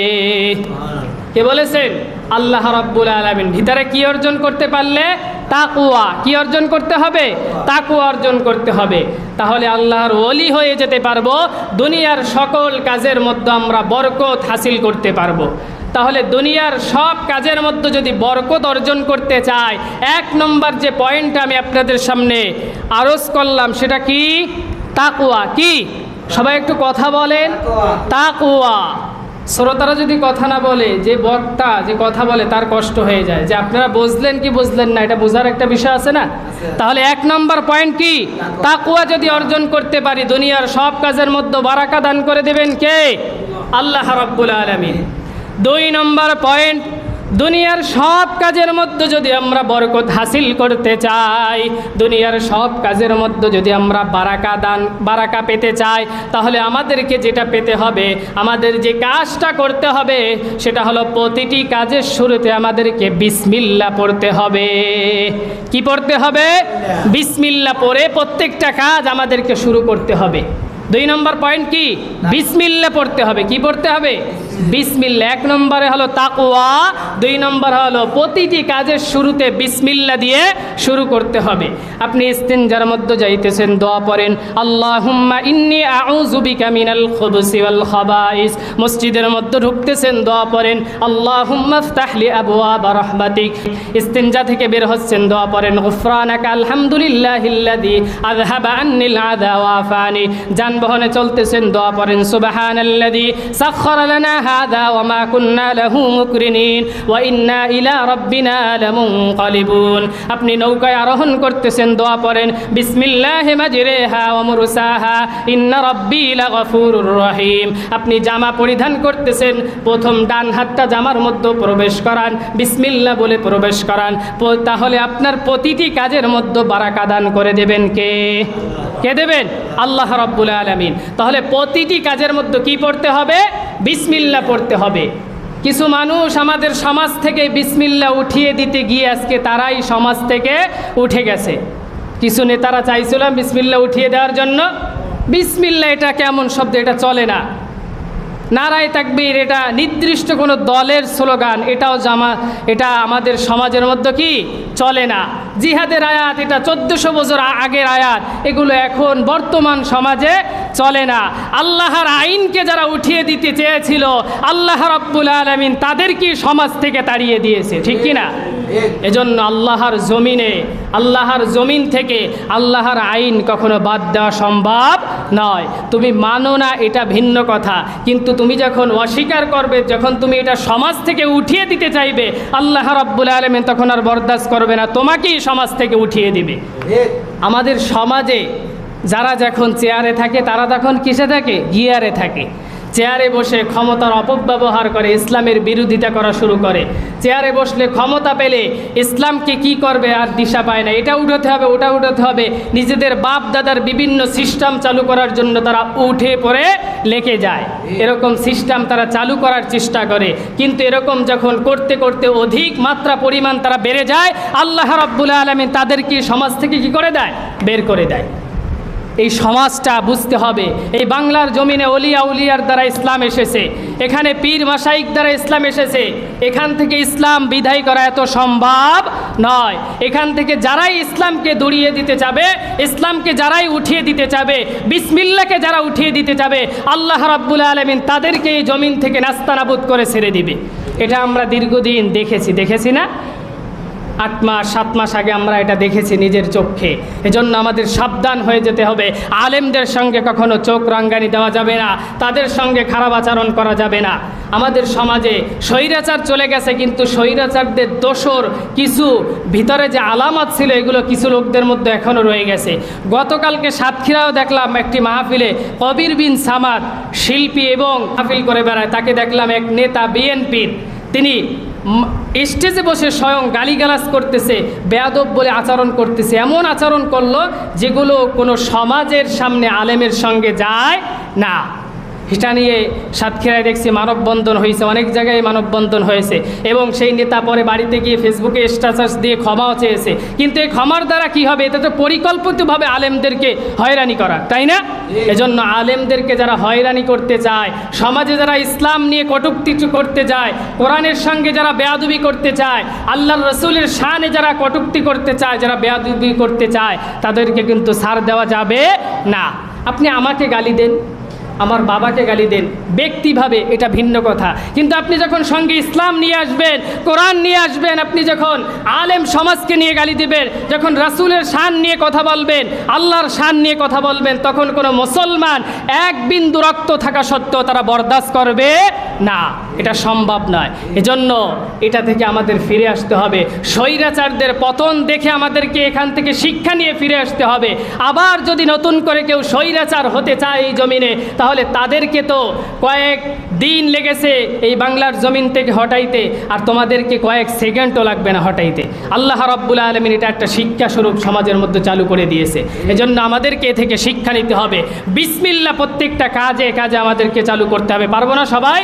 কে বলেছেন? আল্লাহ রাব্বুল আলামিন। ভিতরে কি অর্জন করতে পারলে? তাকওয়া। কি অর্জন করতে হবে? তাকওয়া অর্জন করতে হবে। তাহলে আল্লাহর ওলি হয়ে যেতে পারবো, দুনিয়ার সকল কাজের মধ্যে আমরা বরকত হাসিল করতে পারবো। তাহলে দুনিয়ার সব কাজের মধ্যে যদি বরকত অর্জন করতে চাই, 1 নম্বর যে পয়েন্টটা আমি আপনাদের সামনে আরজ করলাম সেটা কি? তাকওয়া। কি? সবাই একটু কথা বলেন। তাকওয়া। শ্রোতারা যদি কথা না বলে, যে বক্তা যে কথা বলে তার কষ্ট হয়ে যায়, যে আপনারা বুঝলেন কি বুঝলেন না, এটা বোঝার একটা বিষয় আছে না? তাহলে 1 নম্বর পয়েন্ট কি? তাকওয়া যদি অর্জন করতে পারি, দুনিয়ার সব কাজের মধ্যে বারাকা দান করে দেবেন কে? আল্লাহ রাব্বুল আলামিন। 2 নম্বর পয়েন্ট, দুনিয়ার সব কাজের মধ্যে যদি আমরা বরকত হাসিল করতে চাই, দুনিয়ার সব কাজের মধ্যে যদি আমরা বারাকা পেতে চাই, তাহলে আমাদেরকে যেটা পেতে হবে, আমাদের যে কাজটা করতে হবে সেটা হলো প্রতিটি কাজের শুরুতে আমাদেরকে বিসমিল্লাহ পড়তে হবে। কি পড়তে হবে? বিসমিল্লাহ পড়ে প্রত্যেকটা কাজ আমাদেরকে শুরু করতে হবে। 2 নম্বর পয়েন্ট কি? বিসমিল্লাহ পড়তে হবে। কি পড়তে হবে? বিসমিল্লাহ। 1 নম্বরে হলো তাকওয়া, 2 নম্বর হলো প্রতিটি কাজের শুরুতে বিসমিল্লাহ দিয়ে শুরু করতে হবে। আপনি ইস্তিনজার মধ্যে যাইতেছেন, দোয়া পড়েন আল্লাহুম্মা ইন্নী আউযু বিকা মিনাল খুবুসি ওয়াল খাবাইস। মসজিদের মধ্যে ঢুকতেছেন, দোয়া পড়েন আল্লাহুম্মা ইফতাহ লি আবওয়াবা রাহমাতিক। ইস্তিনজা থেকে বের হচ্ছেন, দোয়া পড়েন গুফরানাকা আলহামদুলিল্লাহিল্লাযী আযহাবা আন্নিল আযা ওয়া আফানি। যানবাহনে চলতেছেন, দোয়া পড়েন সুবহানাল্লাযী সাখখারা লানা হাযা ওয়া মা কুন্না লাহু মুকরিনিন ওয়া ইন্না ইলা রাব্বিনা লামুনকালিবুন। আপনি নৌকায় আরোহণ করতেছেন, দোয়া পড়েন বিসমিল্লাহি মাজরিহা ওয়া মুরসাহা ইন্না রাব্বী লাগফুরুর রহিম। আপনি জামা পরিধান করতেছেন, প্রথম ডান হাতটা জামার মধ্যে প্রবেশ করান, বিসমিল্লাহ বলে প্রবেশ করান। তাহলে আপনার প্রতিটি কাজের মধ্যে বারাকা দান করে দেবেন কে? কে দেবেন? আল্লাহ রাব্বুল আলামিন। তাহলে প্রতিটি কাজের মধ্যে কি পড়তে হবে? বিসমিল্লাহ পড়তে হবে। কিছু মানুষ আমাদের সমাজ থেকে বিসমিল্লাহ উঠিয়ে দিতে গিয়ে আজকে তারাই সমাজ থেকে উঠে গেছে। কিছু নেতারা চাইছিল বিসমিল্লাহ উঠিয়ে দেওয়ার জন্য। বিসমিল্লাহ এটা কেমন শব্দ? এটা চলে না। নারায়ে তাকবীর এটা নির্দিষ্ট কোনো দলের স্লোগান, এটা আমাদের সমাজের মধ্যে কি চলে না। জিহাদের আয়াত এটা 1400 বছর আগের আয়াত, এগুলো এখন বর্তমান সমাজে চলে না। আল্লাহর আইনকে যারা উঠিয়ে দিতে চেয়েছিল, আল্লাহ রাব্বুল আলামিন তাদেরকে সমাজ থেকে তাড়িয়ে দিয়েছে, ঠিক কি না? এজন্য আল্লাহর জমিন থেকে আল্লাহর আইন কখনো বাদ দেওয়া সম্ভব নয়। তুমি মানো না এটা ভিন্ন কথা, কিন্তু তুমি যখন অস্বীকার করবে, যখন তুমি এটা সমাজ থেকে উঠিয়ে দিতে চাইবে, আল্লাহ রাব্বুল আলামিন তখন আর বরদাস্ত করবে না, তোমাকেই সমাজ থেকে উঠিয়ে দিবে। আমাদের সমাজে যারা যখন চেয়ারে থাকে, তারা তখন কিসে থাকে? গিয়ারে থাকে। চেয়ারে বসে ক্ষমতার অপব্যবহার করে, ইসলামের বিরোধিতা করা শুরু করে। চেয়ারে বসলে ক্ষমতা পেলে ইসলামকে কি করবে আর দিশা পায় না, এটা উঠাতে হবে, ওটা উঠাতে হবে। নিজেদের বাপ দাদার বিভিন্ন সিস্টেম চালু করার জন্য তারা উঠে পড়ে লেগে যায়। এরকম সিস্টেম তারা চালু করার চেষ্টা করে, কিন্তু এরকম যখন করতে করতে অধিক মাত্রা পরিমাণ তারা বেড়ে যায়, আল্লাহ রাব্বুল আলামিন তাদেরকে সমাজ থেকে কি করে দেয়? বের করে দেয়। এই সমাজটা বুঝতে হবে। এই বাংলার জমিনে অলিয়া উলিয়ার দ্বারা ইসলাম এসেছে, এখানে পীর মাশাইখ দ্বারা ইসলাম এসেছে। এখান থেকে ইসলাম বিদায় করা এত সম্ভব নয়। এখান থেকে যারাই ইসলামকে দড়িয়ে দিতে চাবে, ইসলামকে যারাই উঠিয়ে দিতে চাবে, বিসমিল্লাহকে যারা উঠিয়ে দিতে চাবে, আল্লাহ রাব্বুল আলামিন তাদেরকে এই জমিন থেকে নাস্তানাবুদ করে ছেড়ে দিবে। এটা আমরা দীর্ঘদিন দেখেছি না? 8 মাস 7 মাস আগে আমরা এটা দেখেছি নিজের চোখে। এজন্য আমাদের সাবধান হয়ে যেতে হবে। আলেমদের সঙ্গে কখনো চোখ রাঙ্গানি দেওয়া যাবে না, তাদের সঙ্গে খারাপ আচরণ করা যাবে না। আমাদের সমাজে স্বৈরাচার চলে গেছে, কিন্তু স্বৈরাচারদের দোসর কিছু ভিতরে যে আলামত ছিল এগুলো কিছু লোকদের মধ্যে এখনও রয়ে গেছে। গতকালকে সাতক্ষীরাও দেখলাম একটি মাহফিলে কবির বিন সামাদ শিল্পী এবং মাহফিল করে বেড়ায়, তাকে দেখলাম এক নেতা বিএনপির, তিনি স্টেজে বসে স্বয়ং গালিগালাজ করতেছে, বেয়াদব বলে আচরণ করতেছে। এমন আচরণ করলো যেগুলো কোনো সমাজের সামনে আলেমের সঙ্গে যায় না। এটা নিয়ে সাতক্ষীরায় দেখছি মানববন্ধন হয়েছে, অনেক জায়গায় মানববন্ধন হয়েছে, এবং সেই নেতা পরে বাড়িতে গিয়ে ফেসবুকে স্ট্যাটাস দিয়ে ক্ষমাও চেয়েছে। কিন্তু এই ক্ষমার দ্বারা কি হবে? এটা তো পরিকল্পিতভাবে আলেমদেরকে হয়রানি করা, তাই না? এজন্য আলেমদেরকে যারা হয়রানি করতে চায়, সমাজে যারা ইসলাম নিয়ে কটূক্তি করতে যায়, কোরআনের সঙ্গে যারা বেয়াদবি করতে চায়, আল্লাহর রসুলের শানে যারা কটূক্তি করতে চায়, যারা বেয়াদবি করতে চায়, তাদেরকে কিন্তু ছাড় দেওয়া যাবে না। আপনি আমাকে গালি দেন, আমার বাবাকে গালি দেন, ব্যক্তিভাবে এটা ভিন্ন কথা, কিন্তু আপনি যখন সঙ্গে ইসলাম নিয়ে আসবেন, কোরআন নিয়ে আসবেন, আপনি যখন আলেম সমাজকে নিয়ে গালি দেবেন, যখন রাসূলের শান নিয়ে কথা বলবেন, আল্লাহর শান নিয়ে কথা বলবেন, তখন কোনো মুসলমান এক বিন্দু রক্ত থাকা সত্ত্বেও তারা বরদাস্ত করবে না। এটা সম্ভব নয়। এজন্য এটা থেকে আমাদের ফিরে আসতে হবে। স্বৈরাচারদের পতন দেখে আমাদেরকে এখান থেকে শিক্ষা নিয়ে ফিরে আসতে হবে। আবার যদি নতুন করে কেউ স্বৈরাচার হতে চায় এই জমিনে, তাহলে তাদেরকে তো কয়েক দিন লেগেছে এই বাংলার জমিন থেকে হটাইতে, আর তোমাদেরকে কয়েক সেকেন্ডও লাগবে না হটাইতে। আল্লাহ রাব্বুল আলামিন এটা একটা শিক্ষা স্বরূপ সমাজের মধ্যে চালু করে দিয়েছে। এজন্য আমাদেরকে এ থেকে শিক্ষা নিতে হবে। বিসমিল্লাহ প্রত্যেকটা কাজে কাজে আমাদেরকে চালু করতে হবে। পারবো না সবাই?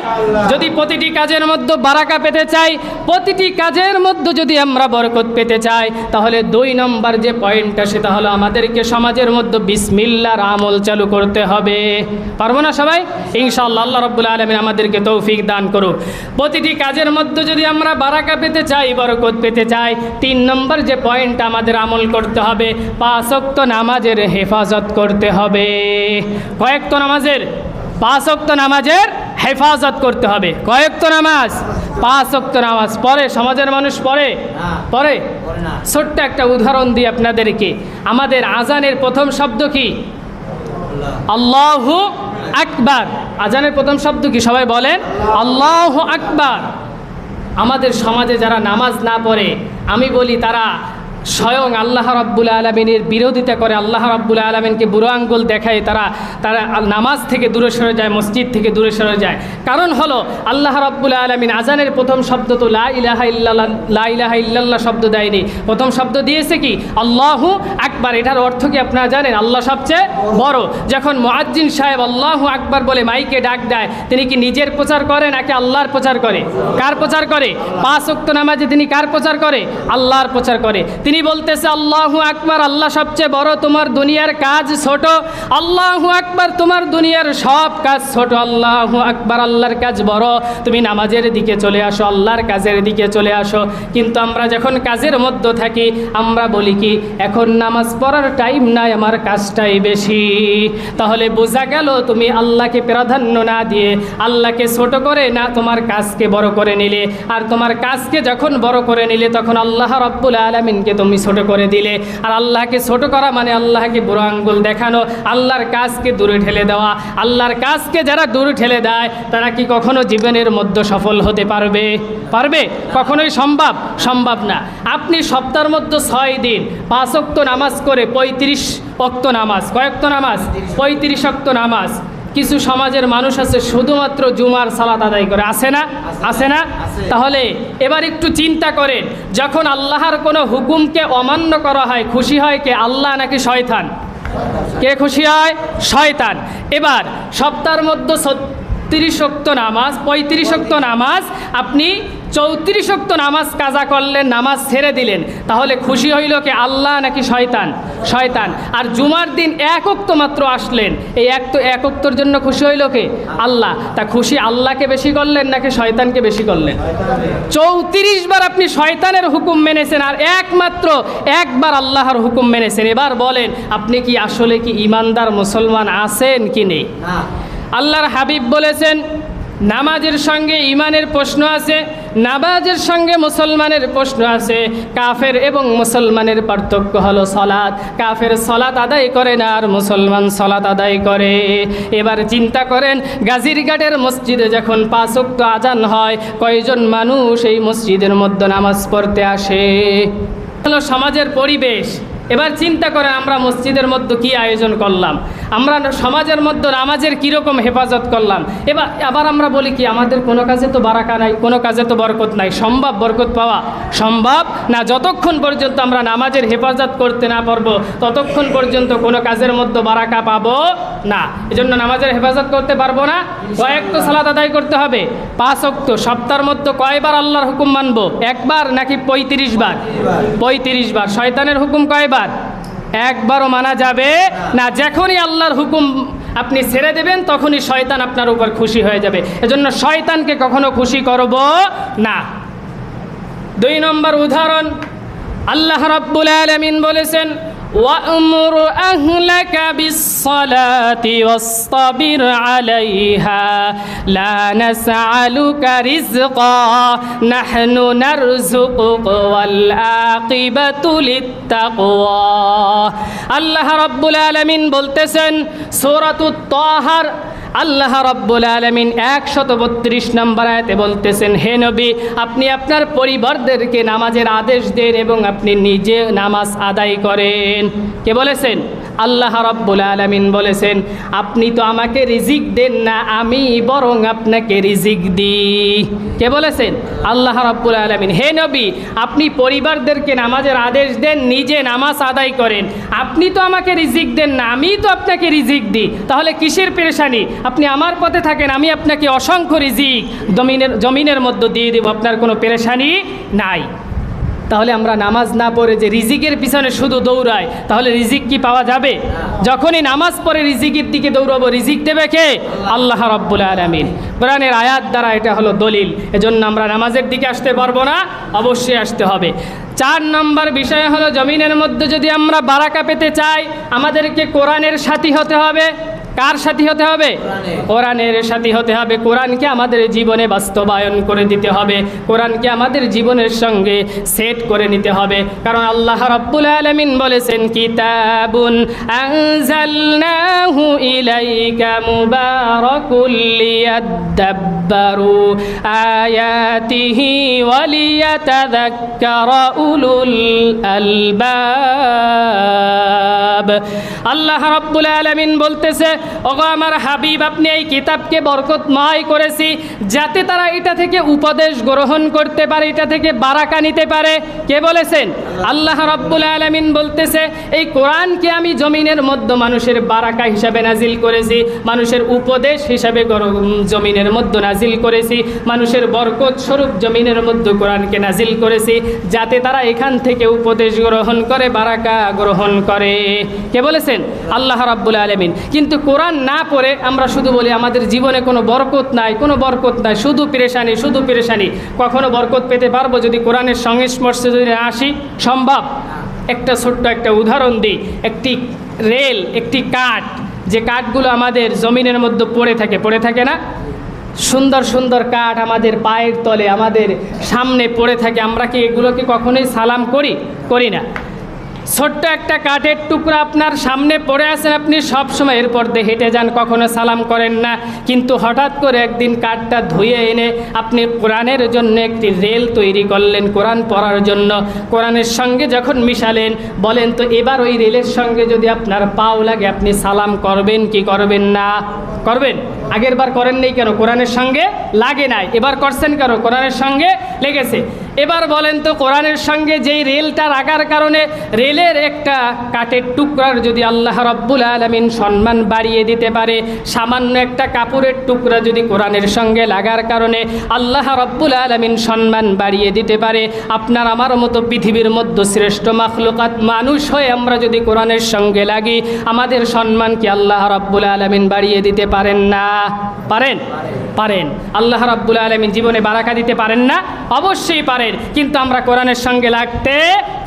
যদি প্রতিটি কাজের মধ্যে বারাকা পেতে চাই, প্রতিটি কাজের মধ্যে যদি আমরা বরকত পেতে চাই, তাহলে 2 নম্বর যে পয়েন্টটা, সেটা হলো আমাদেরকে সমাজের মধ্যে বিসমিল্লাহর আমল চালু করতে হবে। পারবো না সবাই? ইনশাআল্লাহ আল্লাহ রাব্বুল আলামিন আমাদেরকে তৌফিক দান করুক। প্রতিটি কাজের মধ্যে যদি আমরা বারাকা পেতে চাই, বরকত পেতে চাই, 3 নম্বর যে পয়েন্ট আমাদের আমল করতে হবে, 5 ওয়াক্ত নামাজের হেফাজত করতে হবে। কয়েক তো নামাজের? 5 ওয়াক্ত নামাজের হেফাজত করতে হবে। কয়েকটা নামাজ? 5 ওয়াক্ত নামাজ পড়ে সমাজের মানুষ? পড়ে? ছোট্ট একটা উদাহরণ দিই আপনাদেরকে। আমাদের আজানের প্রথম শব্দ কি? আল্লাহু আকবার। আজানের প্রথম শব্দ কি? সবাই বলেন আল্লাহু আকবার। আমাদের সমাজে যারা নামাজ না পড়ে, আমি বলি তারা স্বয়ং আল্লাহ রাব্বুল আলামিনের বিরোধিতা করে, আল্লাহ রাব্বুল আলামিনকে বুড়ো আঙ্গুল দেখায়, তারা নামাজ থেকে দূরে সরে যায়, মসজিদ থেকে দূরে সরে যায়। কারণ হলো আল্লাহ রাব্বুল আলামিন আজানের প্রথম শব্দ তো লা ইলাহা ইল্লাল্লাহ শব্দ দেয়নি, প্রথম শব্দ দিয়েছে কি? আল্লাহু আকবার। এটার অর্থ কি আপনারা জানেন? আল্লাহ সবচেয়ে বড়। যখন মুয়াজ্জিন সাহেব আল্লাহু আকবার বলে মাইকে ডাক দেয়, তিনি কি নিজের প্রচার করে নাকি আল্লাহর প্রচার করে? কার প্রচার করে? 5 ওয়াক্ত নামাজে তিনি কার প্রচার করে? আল্লাহর প্রচার করে। তিনি বলতেছে আল্লাহু আকবার, আল্লাহ সবচেয়ে বড়, তোমার দুনিয়ার কাজ ছোট। আল্লাহু আকবার, তোমার দুনিয়ার সব কাজ ছোট। আল্লাহু আকবার, আল্লাহর কাজ বড়। তুমি নামাজের দিকে চলে আসো, আল্লাহর কাজের দিকে চলে আসো। কিন্তু আমরা যখন কাজের মধ্যে থাকি, আমরা বলি কি, এখন নামাজ পড়ার টাইম নাই, আমার কাজটাই বেশি। তাহলে বোঝা গেল তুমি আল্লাহকে প্রাধান্য না দিয়ে, আল্লাহকে ছোট করে না তোমার কাজকে বড় করে নিলে। আর তোমার কাজকে যখন বড় করে নিলে, তখন আল্লাহ রাব্বুল আলামিনকে তুমি ছোট করে দিলে। আর আল্লাহকে ছোট করা মানে আল্লাহকে বুড়ো আঙ্গুল দেখানো, আল্লাহর কাজকে দূরে ঠেলে দেওয়া। আল্লাহর কাজকে যারা দূরে ঠেলে দেয়, তারা কি কখনো জীবনের মধ্যে সফল হতে পারবে? কখনোই সম্ভব না। আপনি সপ্তাহের মধ্যে 6 দিন 5 ওয়াক্ত নামাজ করে 35 ওয়াক্ত নামাজ, কয়েকটা নামাজ? 35 ওয়াক্ত নামাজ। কিছু সমাজের মানুষ আছে শুধুমাত্র জুমার সালাত আদায় করে, আছে না? তাহলে এবার একটু চিন্তা করেন, যখন আল্লাহর কোনো হুকুমকে অমান্য করা হয়, খুশি হয় কে? আল্লাহ নাকি শয়তান? কে খুশি হয়? শয়তান। এবার সপ্তাহের মধ্যে 36 ওয়াক্ত নামাজ, 35 ওয়াক্ত নামাজ, আপনি 34 ওয়াক্ত নামাজ কাজা করলেন, নামাজ ছেড়ে দিলেন, তাহলে খুশি হইল কে? আল্লাহ নাকি শয়তান? শয়তান। আর জুমার দিন 1 ওয়াক্ত মাত্র আসলেন, এই 1 ওয়াক্তর জন্য খুশি হইল কে? আল্লাহ। তা খুশি আল্লাহকে বেশি করলেন নাকি শয়তানকে বেশি করলেন? 34 বার আপনি শয়তানের হুকুম মেনেছেন, আর একমাত্র 1 বার আল্লাহর হুকুম মেনেছেন। এবার বলেন, আপনি কি আসলে কি ইমানদার মুসলমান আছেন কি নেই? আল্লাহর হাবিব বলেছেন, নামাজের সঙ্গে ইমানের প্রশ্ন আছে। নামাজের সঙ্গে মুসলমানের প্রশ্ন আছে। কাফের এবং মুসলমানের পার্থক্য হলো সলাৎ। কাফের সলাৎ আদায় করে না, আর মুসলমান সলাৎ আদায় করে। এবার চিন্তা করেন, গাজীরঘাটের মসজিদে যখন 5 ওয়াক্ত আজান হয়, কয়জন মানুষ এই মসজিদের মধ্যে নামাজ পড়তে আসে? হলো সমাজের পরিবেশ। এবার চিন্তা করেন, আমরা মসজিদের মধ্যে কি আয়োজন করলাম, আমরা সমাজের মধ্যে নামাজের কীরকম হেফাজত করলাম। আবার আমরা বলি কি, আমাদের কোনো কাজে তো বারাকা নাই, কোনো কাজে তো বরকত নাই। সম্ভব বরকত পাওয়া? সম্ভব না। যতক্ষণ পর্যন্ত আমরা নামাজের হেফাজত করতে না পারবো, ততক্ষণ পর্যন্ত কোনো কাজের মধ্যে বারাকা পাবো না। এজন্য নামাজের হেফাজত করতে পারবো না। কয়েক তো সালাত আদায় করতে হবে, 5 ওয়াক্ত। সপ্তাহের মধ্যে কয়বার আল্লাহর হুকুম মানবো? একবার নাকি 35 বার? 35 বার। শয়তানের হুকুম কয়বার? একবারও মানা যাবে না। যখনই আল্লাহর হুকুম আপনি ছেড়ে দেবেন, তখনই শয়তান আপনার উপর খুশি হয়ে যাবে। এজন্য শয়তানকে কখনো খুশি করব না। 2 নম্বর উদাহরণ, আল্লাহ রাব্বুল আলামিন বলেছেন, وَأْمُرْ أَهْلَكَ بِالصَّلَاةِ وَاصْطَبِرْ عَلَيْهَا لَا نَسْأَلُكَ رِزْقًا نَحْنُ نَرْزُقُكَ وَالْعَاقِبَةُ لِلتَّقْوَى। আল্লাহ রাব্বুল আলামিন বলতেছেন সূরাতুত তাহার, আল্লাহ রাব্বুল আলামিন 132 নম্বর আয়াতে বলতেছেন, হে নবী, আপনি আপনার পরিবারদেরকে নামাজের আদেশ দেন এবং আপনি নিজে নামাজ আদায় করেন। কে বলেছেন? আল্লাহ রাব্বুল আলামিন বলেছেন, আপনি তো আমাকে রিজিক দেন না, আমি বরং আপনাকে রিজিক দিই। কে বলেছেন? আল্লাহ রাব্বুল আলামিন। হে নবী, আপনি পরিবারদেরকে নামাজের আদেশ দেন, নিজে নামাজ আদায় করেন। আপনি তো আমাকে রিজিক দেন না, আমি তো আপনাকে রিজিক দিই। তাহলে কিসের পেরেশানি? আপনি আমার পথে থাকেন, আমি আপনাকে অসংখ্য রিজিক জমিনের মধ্যে দিয়ে দেব, আপনার কোনো পেরেশানি নাই। তাহলে আমরা নামাজ না পড়ে যে রিজিকের পিছনে শুধু দৌড়াই, তাহলে রিজিক কি পাওয়া যাবে? যখনই নামাজ পড়ে রিজিকের দিকে দৌড়াবো, রিজিক দেবে কে? আল্লাহ রাব্বুল আলামিন। কোরআনের আয়াত দ্বারা এটা হলো দলিল। এজন্য আমরা নামাজের দিকে আসতে পারবো না, অবশ্যই আসতে হবে। 4 নম্বর বিষয় হলো, জমিনের মধ্যে যদি আমরা বারাকা পেতে চাই, আমাদেরকে কোরআনের সাথী হতে হবে। কার সাথী হতে হবে? কোরআনের সাথী হতে হবে। কোরআনকে আমাদের জীবনে বাস্তবায়ন করে দিতে হবে, কোরআনকে আমাদের জীবনের সঙ্গে সেট করে নিতে হবে। কারণ আল্লাহ রাব্বুল আলামিন বলেছেন, কিতাবুন আনজালনাহু ইলাইকা মুবারাকুল লিয়াদাব্বারু আয়াতিহি ওয়া লিয়াতাযাক্কারা উলুল আলবাব। আল্লাহ রাব্বুল আলামিন বলতেছে, ওগো আমার হাবিব, আপনি এই কিতাবকে বরকতময় করেছি যাতে তারা এটা থেকে উপদেশ গ্রহণ করতে পারে, এটা থেকে বারাকা নিতে পারে। কে বলেছেন? আল্লাহ রাব্বুল আলামিন বলতেছে, এই কোরআনকে আমি জমিনের মধ্যে মানুষের বারাকা হিসাবে নাজিল করেছি, মানুষের উপদেশ হিসাবে জমিনের মধ্যে নাজিল করেছি, মানুষের বরকত স্বরূপ জমিনের মধ্যে কোরআনকে নাজিল করেছি, যাতে তারা এখান থেকে উপদেশ গ্রহণ করে, বারাকা গ্রহণ করে। কে বলেছেন? আল্লাহ রাব্বুল আলামিন। কিন্তু কোরআন না পড়ে আমরা শুধু বলি আমাদের জীবনে কোনো বরকত নাই, কোনো বরকত নাই, শুধু পেরেশানি, শুধু পেরেশানি। কখনো বরকত পেতে পারবো যদি কোরআনের সংস্পর্শে যদি না আসি? সম্ভব। একটা ছোট্ট একটা উদাহরণ দিই। একটি রেল, একটি কাঠ, যে কাঠগুলো আমাদের জমিনের মধ্যে পড়ে থাকে না? সুন্দর সুন্দর কাঠ আমাদের পায়ের তলে, আমাদের সামনে পড়ে থাকে। আমরা কি এগুলোকে কখনোই সালাম করি না? ছোট্ট একটা কাঠের টুকরা আপনার সামনে পড়ে আছেন, আপনি সব সময় এরপর দিয়ে হেঁটে যান, কখনো সালাম করেন না। কিন্তু হঠাৎ করে একদিন কাঠটা ধুয়ে এনে আপনি কোরআনের জন্য একটি রেল তৈরি করলেন, কোরআন পড়ার জন্য। কোরআনের সঙ্গে যখন মিশালেন, বলেন তো এবার ওই রেলের সঙ্গে যদি আপনার পাও লাগে, আপনি সালাম করবেন কি করবেন না? করবেন। আগের বার করেন নাই কেন? কোরআনের সঙ্গে লাগে নাই। এবার করছেন কেন? কোরআনের সঙ্গে লেগেছে। এবার বলেন তো, কোরআনের সঙ্গে যেই রেলটা লাগার কারণে রেলের একটা কাঠের টুকরার যদি আল্লাহ রাব্বুল আলামিন সম্মান বাড়িয়ে দিতে পারে, সামান্য একটা কাপড়ের টুকরা যদি কোরআনের সঙ্গে লাগার কারণে আল্লাহ রাব্বুল আলামিন সম্মান বাড়িয়ে দিতে পারে, আপনার আমার মতো পৃথিবীর মধ্যে শ্রেষ্ঠ মাখলুকাত মানুষ হয়ে আমরা যদি কোরআনের সঙ্গে লাগি, আমাদের সম্মান কি আল্লাহ রাব্বুল আলামিন বাড়িয়ে দিতে পারেন না? পারেন। আল্লাহ রাব্বুল আলামিন জীবনে বারাকা দিতে পারেন না? অবশ্যই পারেন। কিন্তু আমরা কোরআনের সঙ্গে লাগতে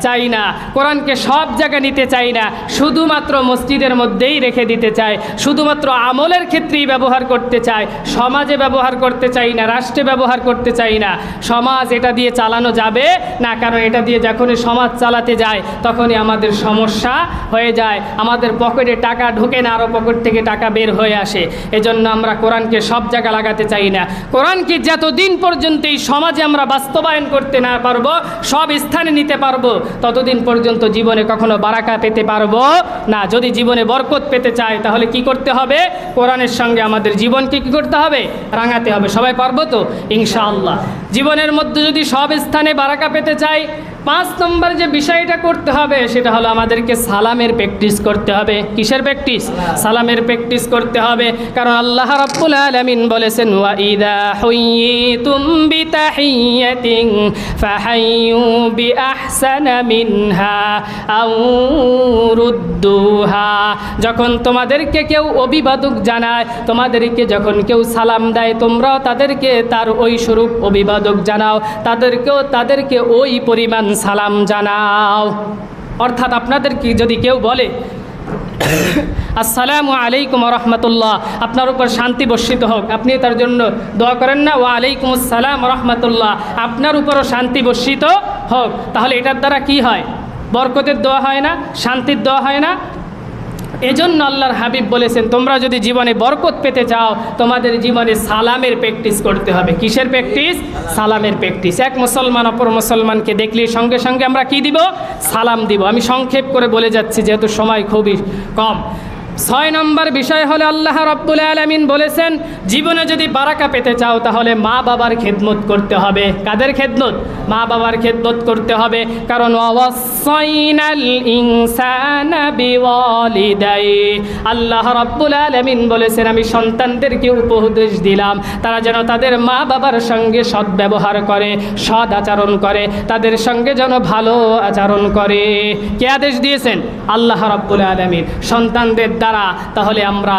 চাই না, কোরআনকে সব জায়গায় নিতে চাই না, শুধুমাত্র মসজিদের মধ্যেই রেখে দিতে চাই, শুধুমাত্র আমলের ক্ষেত্রেই ব্যবহার করতে চাই, সমাজে ব্যবহার করতে চাই না, রাষ্ট্রে ব্যবহার করতে চাই না। সমাজ এটা দিয়ে চালানো যাবে না, কারণ এটা দিয়ে যখনই সমাজ চালাতে যায় তখনই আমাদের সমস্যা হয়ে যায়, আমাদের পকেটে টাকা ঢোকে না, আরও পকেট থেকে টাকা বের হয়ে আসে। এজন্য আমরা কোরআনকে সব জায়গায় লাগাতে চাই না। কোরআনকে যতদিন পর্যন্ত এই সমাজে আমরা বাস্তবায়ন করতে না পারবো, সব স্থানে নিতে পারবো, ততদিন পর্যন্ত জীবনে কখনো বারাকা পেতে পারবো না। যদি জীবনে বরকত পেতে চাই তাহলে কি করতে হবে? কোরআনের সঙ্গে আমাদের জীবনকে কি করতে হবে? রাঙাতে হবে। সবাই পারবো তো ইনশাআল্লাহ? জীবনের মধ্যে যদি সব স্থানে বারাকা পেতে চাই, 5 নম্বর যে বিষয়টা করতে হবে সেটা হলো আমাদেরকে সালামের প্র্যাকটিস করতে হবে। কিসের প্র্যাকটিস? সালামের প্র্যাকটিস করতে হবে। কারণ আল্লাহ রাব্বুল আলামিন বলেছেন, ওয়া ইযা হুয়িতুম বিতাহিয়াতিন ফাহাইয়ু বিআহসানা মিনহা আও রুদ্দুহা। যখন তোমাদেরকে কেউ অভিবাদক জানায়, তোমাদেরকে যখন কেউ সালাম দেয়, তোমরাও তাদেরকে তার ওই স্বরূপ অভিবাদক জানাও, তাদেরকে ওই পরিমাণ সালাম জানাও। অর্থাৎ আপনাদেরকে যদি কেউ বলে আসসালামু আলাইকুম ওয়া রাহমাতুল্লাহ, আপনার উপর শান্তি বর্ষিত হোক, আপনি তার জন্য দোয়া করেন না ওয়া আলাইকুম আসসালাম ওয়া রাহমাতুল্লাহ, আপনার উপরও শান্তি বর্ষিত হোক, তাহলে এটার দ্বারা কি হয়? বরকতের দোয়া হয় না, শান্তির দোয়া হয় না? এজন্য আল্লাহর হাবিব বলেছেন, তোমরা যদি জীবনে বরকত পেতে চাও তোমাদের জীবনে সালামের প্র্যাকটিস করতে হবে। কিসের প্র্যাকটিস? সালামের প্র্যাকটিস। এক মুসলমান অপর মুসলমানকে দেখলে সঙ্গে সঙ্গে আমরা কি দিব? সালাম দিব। আমি সংক্ষেপ করে বলে যাচ্ছি যেহেতু সময় খুবই কম। 6 নম্বর বিষয় হলো আল্লাহ রাব্বুল আলামিন বলেছেন, জীবনে যদি বারাকা পেতে চাও তাহলে মা বাবার খেদমত করতে হবে। কাদের খেদমত? মা বাবার খেদমত করতে হবে। কারণ ওয়াসাইনাল ইনসানা বিওয়ালিদাইহি, আল্লাহ রাব্বুল আলামিন বলেছেন, আমি সন্তানদেরকে উপদেশ দিলাম তারা যেন তাদের মা বাবার সঙ্গে সৎ ব্যবহার করে, সৎ আচরণ করে, তাদের সঙ্গে যেন ভালো আচরণ করে। কে আদেশ দিয়েছেন? আল্লাহ রাব্বুল আলামিন। সন্তানদের দ্বারা তাহলে আমরা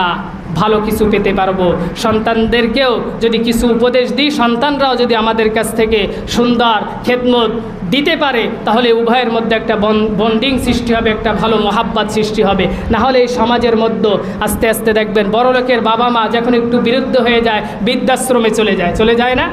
ভালো কিছু পেতে পারবো। সন্তানদেরকেও যদি কিছু উপদেশ দিই, সন্তানরাও যদি আমাদের কাছ থেকে সুন্দর খেদমত দিতে পারে, তাহলে উভয়ের মধ্যে একটা বন্ডিং সৃষ্টি হবে, একটা ভালো মহাব্বত সৃষ্টি হবে। না হলে এই সমাজের মধ্যে আস্তে আস্তে দেখবেন বড় লোকের বাবা মা যখন একটু বিরুদ্ধ হয়ে যায়, বৃদ্ধাশ্রমে চলে যায় না?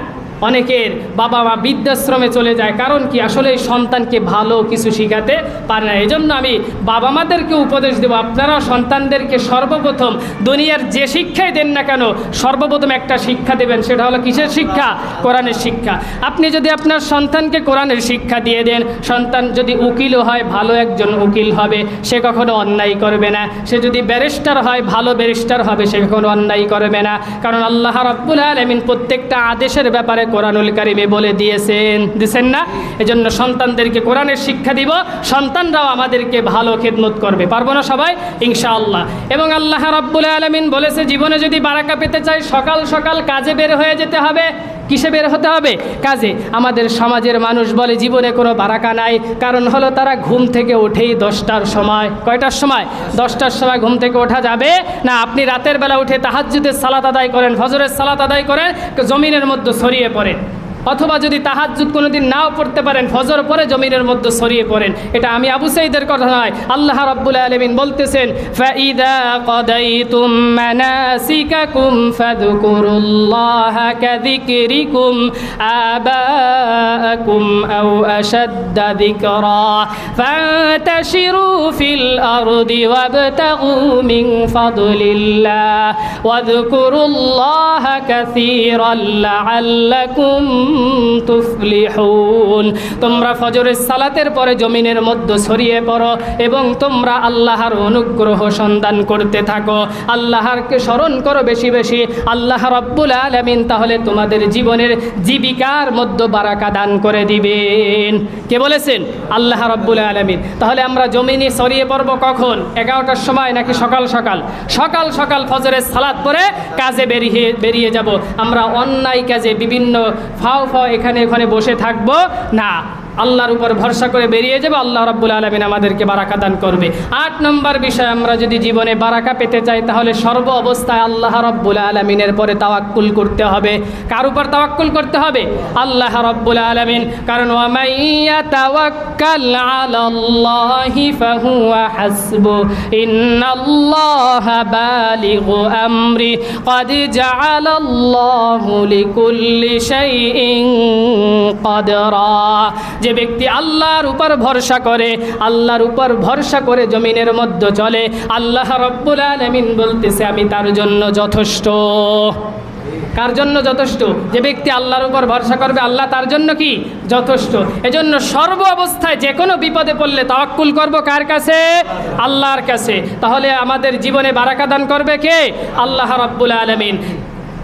অনেকের বাবা মা বৃদ্ধাশ্রমে চলে যায়, কারণ কি? আসলে এই সন্তানকে ভালো কিছু শেখাতে পারে না। এই জন্য আমি বাবা মাদেরকে উপদেশ দেব, আপনারা সন্তানদেরকে সর্বপ্রথম দুনিয়ার যে শিক্ষাই দেন না কেন, সর্বপ্রথম একটা শিক্ষা দেবেন, সেটা হলো কিসের শিক্ষা? কোরআনের শিক্ষা। আপনি যদি আপনার সন্তানকে কোরআনের শিক্ষা দিয়ে দেন, সন্তান যদি উকিলও হয় ভালো একজন উকিল হবে, সে কখনো অন্যায় করবে না। সে যদি ব্যারিস্টার হয় ভালো ব্যারিস্টার হবে, সে কখনো অন্যায় করবে না। কারণ আল্লাহ রাব্বুল আলামিন প্রত্যেকটা আদেশের ব্যাপারে কোরআনুল কারিমে বলে দিয়েছেন না? এজন্য সন্তানদেরকে কোরআনের শিক্ষা দিব, সন্তানরাও আমাদেরকে ভালো খেদমত করবে। পারবো না সবাই? ইনশাআল্লাহ। এবং আল্লাহ রাব্বুল আলামিন বলেছে, জীবনে যদি বারাকা পেতে চাই সকাল সকাল কাজে বের হয়ে যেতে হবে। কিসে বের হতে হবে? কাজে। আমাদের সমাজের মানুষ বলে জীবনে কোনো বারাকা নাই, কারণ হলো তারা ঘুম থেকে ওঠেই 10টার সময়। কয়টার সময়? 10টার সময় ঘুম থেকে ওঠা যাবে না। আপনি রাতের বেলা উঠে তাহাজ্জুদের সালাত আদায় করেন, ফজরের সালাত আদায় করেন, জমিনের মধ্যে ছড়িয়ে পড়েন। অথবা যদি তাহাজ্জুদ কোনোদিন নাও পড়তে পারেন, ফজর পরে জমিনের মধ্যে ছড়িয়ে পড়েন। এটা আমি আবু সাঈদের কথা নয়, আল্লাহ রাব্বুল আলামিন বলতেছেন, ফাইদা কাদাইতুম মানাসিকাকুম ফাযকুরুল্লাহা কাযিকরিকুম আবাআকুম আও আশাদ্দা যিকরা ফান্তাশিরু ফিল আরদি ওয়াবতাগু মিন ফাদলিল্লাহ ওয়াযকুরুল্লাহা কাসীরান লাআল্লাকুম তুফলিহুন। তোমরা ফজরের সালাতের পরে জমিনের মধ্যে ছড়িয়ে পড়ো এবং তোমরা আল্লাহর অনুগ্রহ সন্ধান করতে থাকো, আল্লাহরকে স্মরণ করো বেশি বেশি। আল্লাহ রাব্বুল আলামিন তাহলে তোমাদের জীবনের জীবিকার মধ্যে বারাকা দান করে দিবেন। কে বলেছেন? আল্লাহ রাব্বুল আলামিন। তাহলে আমরা জমিনে ছড়িয়ে পড়বো কখন? 11টার সময় নাকি সকাল সকাল? সকাল সকাল ফজরের সালাত পরে কাজে বেরিয়ে যাব। আমরা অন্যায় কাজে বিভিন্ন ফাও এখানে ওখানে বসে থাকবো না। আল্লাহর উপর ভরসা করে বেরিয়ে যাবে, আল্লাহ রাব্বুল আলামিন আমাদেরকে বারাকা দান করবে। 8 নম্বর বিষয়, আমরা যদি জীবনে বারাকা পেতে চাই তাহলে সর্ব অবস্থায় আল্লাহ রাব্বুল আলামিনের পরে তাওয়াক্কুল করতে হবে। কার উপর তাওয়াক্কুল করতে হবে? আল্লাহ রাব্বুল আলামিন। কারণ ওয়া মাইয়া তাওয়াক্কাল আলাল্লাহি ফাহুয়া হাসবু ইন্নাল্লাহা বালিগু আমরি ক্বাদ জাআলাল্লাহু লিকুল্লি শাইইন কদরা। যে ব্যক্তি আল্লাহর উপর ভরসা করে, আল্লাহর উপর ভরসা করে জমিনের মধ্যে চলে, আল্লাহ রাব্বুল আলামিন বলতেছে আমি তার জন্য যথেষ্ট। কার জন্য যথেষ্ট? যে ব্যক্তি আল্লাহর উপর ভরসা করবে, আল্লাহ তার জন্য কি? যথেষ্ট। এজন্য সর্ব অবস্থায় যে কোনো বিপদে পড়লে তাওয়াক্কুল করব কার কাছে? আল্লাহর কাছে। তাহলে আমাদের জীবনে বারাকা দান করবে কে? আল্লাহ রাব্বুল আলামিন।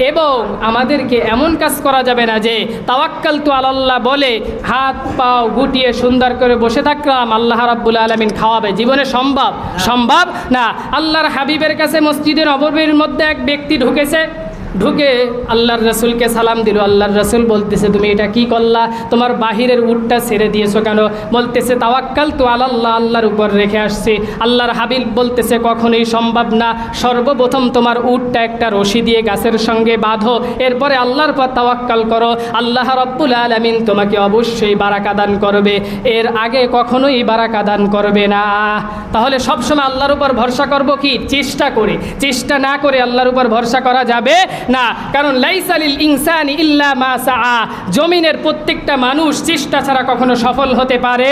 এবং আমাদেরকে এমন কাজ করা যাবে না যে তাওয়াক্কালতু আলাল্লাহ বলে হাত পাও গুটিয়ে সুন্দর করে বসে থাকলাম, আল্লাহ রাব্বুল আলামিন খাওয়াবে। জীবনে সম্ভব? সম্ভব না। আল্লাহর হাবিবের কাছে মসজিদে নববীর মধ্যে এক ব্যক্তি ঢুকে আল্লাহর রসুলকে সালাম দিল। আল্লাহর রসুল বলতেছে তুমি এটা কি করলা? তোমার বাহিরের উটটা ছেড়ে দিয়েছো কেন? বলতেছে তাওয়াক্কালতু আলাল্লাহ, আল্লাহর উপর রেখে আসছি। আল্লাহর হাবিব বলতেছে কখনোই সম্ভব না। সর্বপ্রথম তোমার উটটা একটা রশি দিয়ে গাছের সঙ্গে বাঁধো, এরপরে আল্লাহর পর তাওয়াক্কাল করো, আল্লাহ রাব্বুল আলামিন তোমাকে অবশ্যই বারাকা দান করবে, এর আগে কখনোই বারাকা দান করবে না। তাহলে সবসময় আল্লাহর উপর ভরসা করব কি? চেষ্টা করে। চেষ্টা না করে আল্লাহর উপর ভরসা করা যাবে না। কারণ লাইসা লিল ইনসানি ইল্লা মা সাআ, জমিনের প্রত্যেকটা মানুষ চেষ্টা ছাড়া কখনো সফল হতে পারে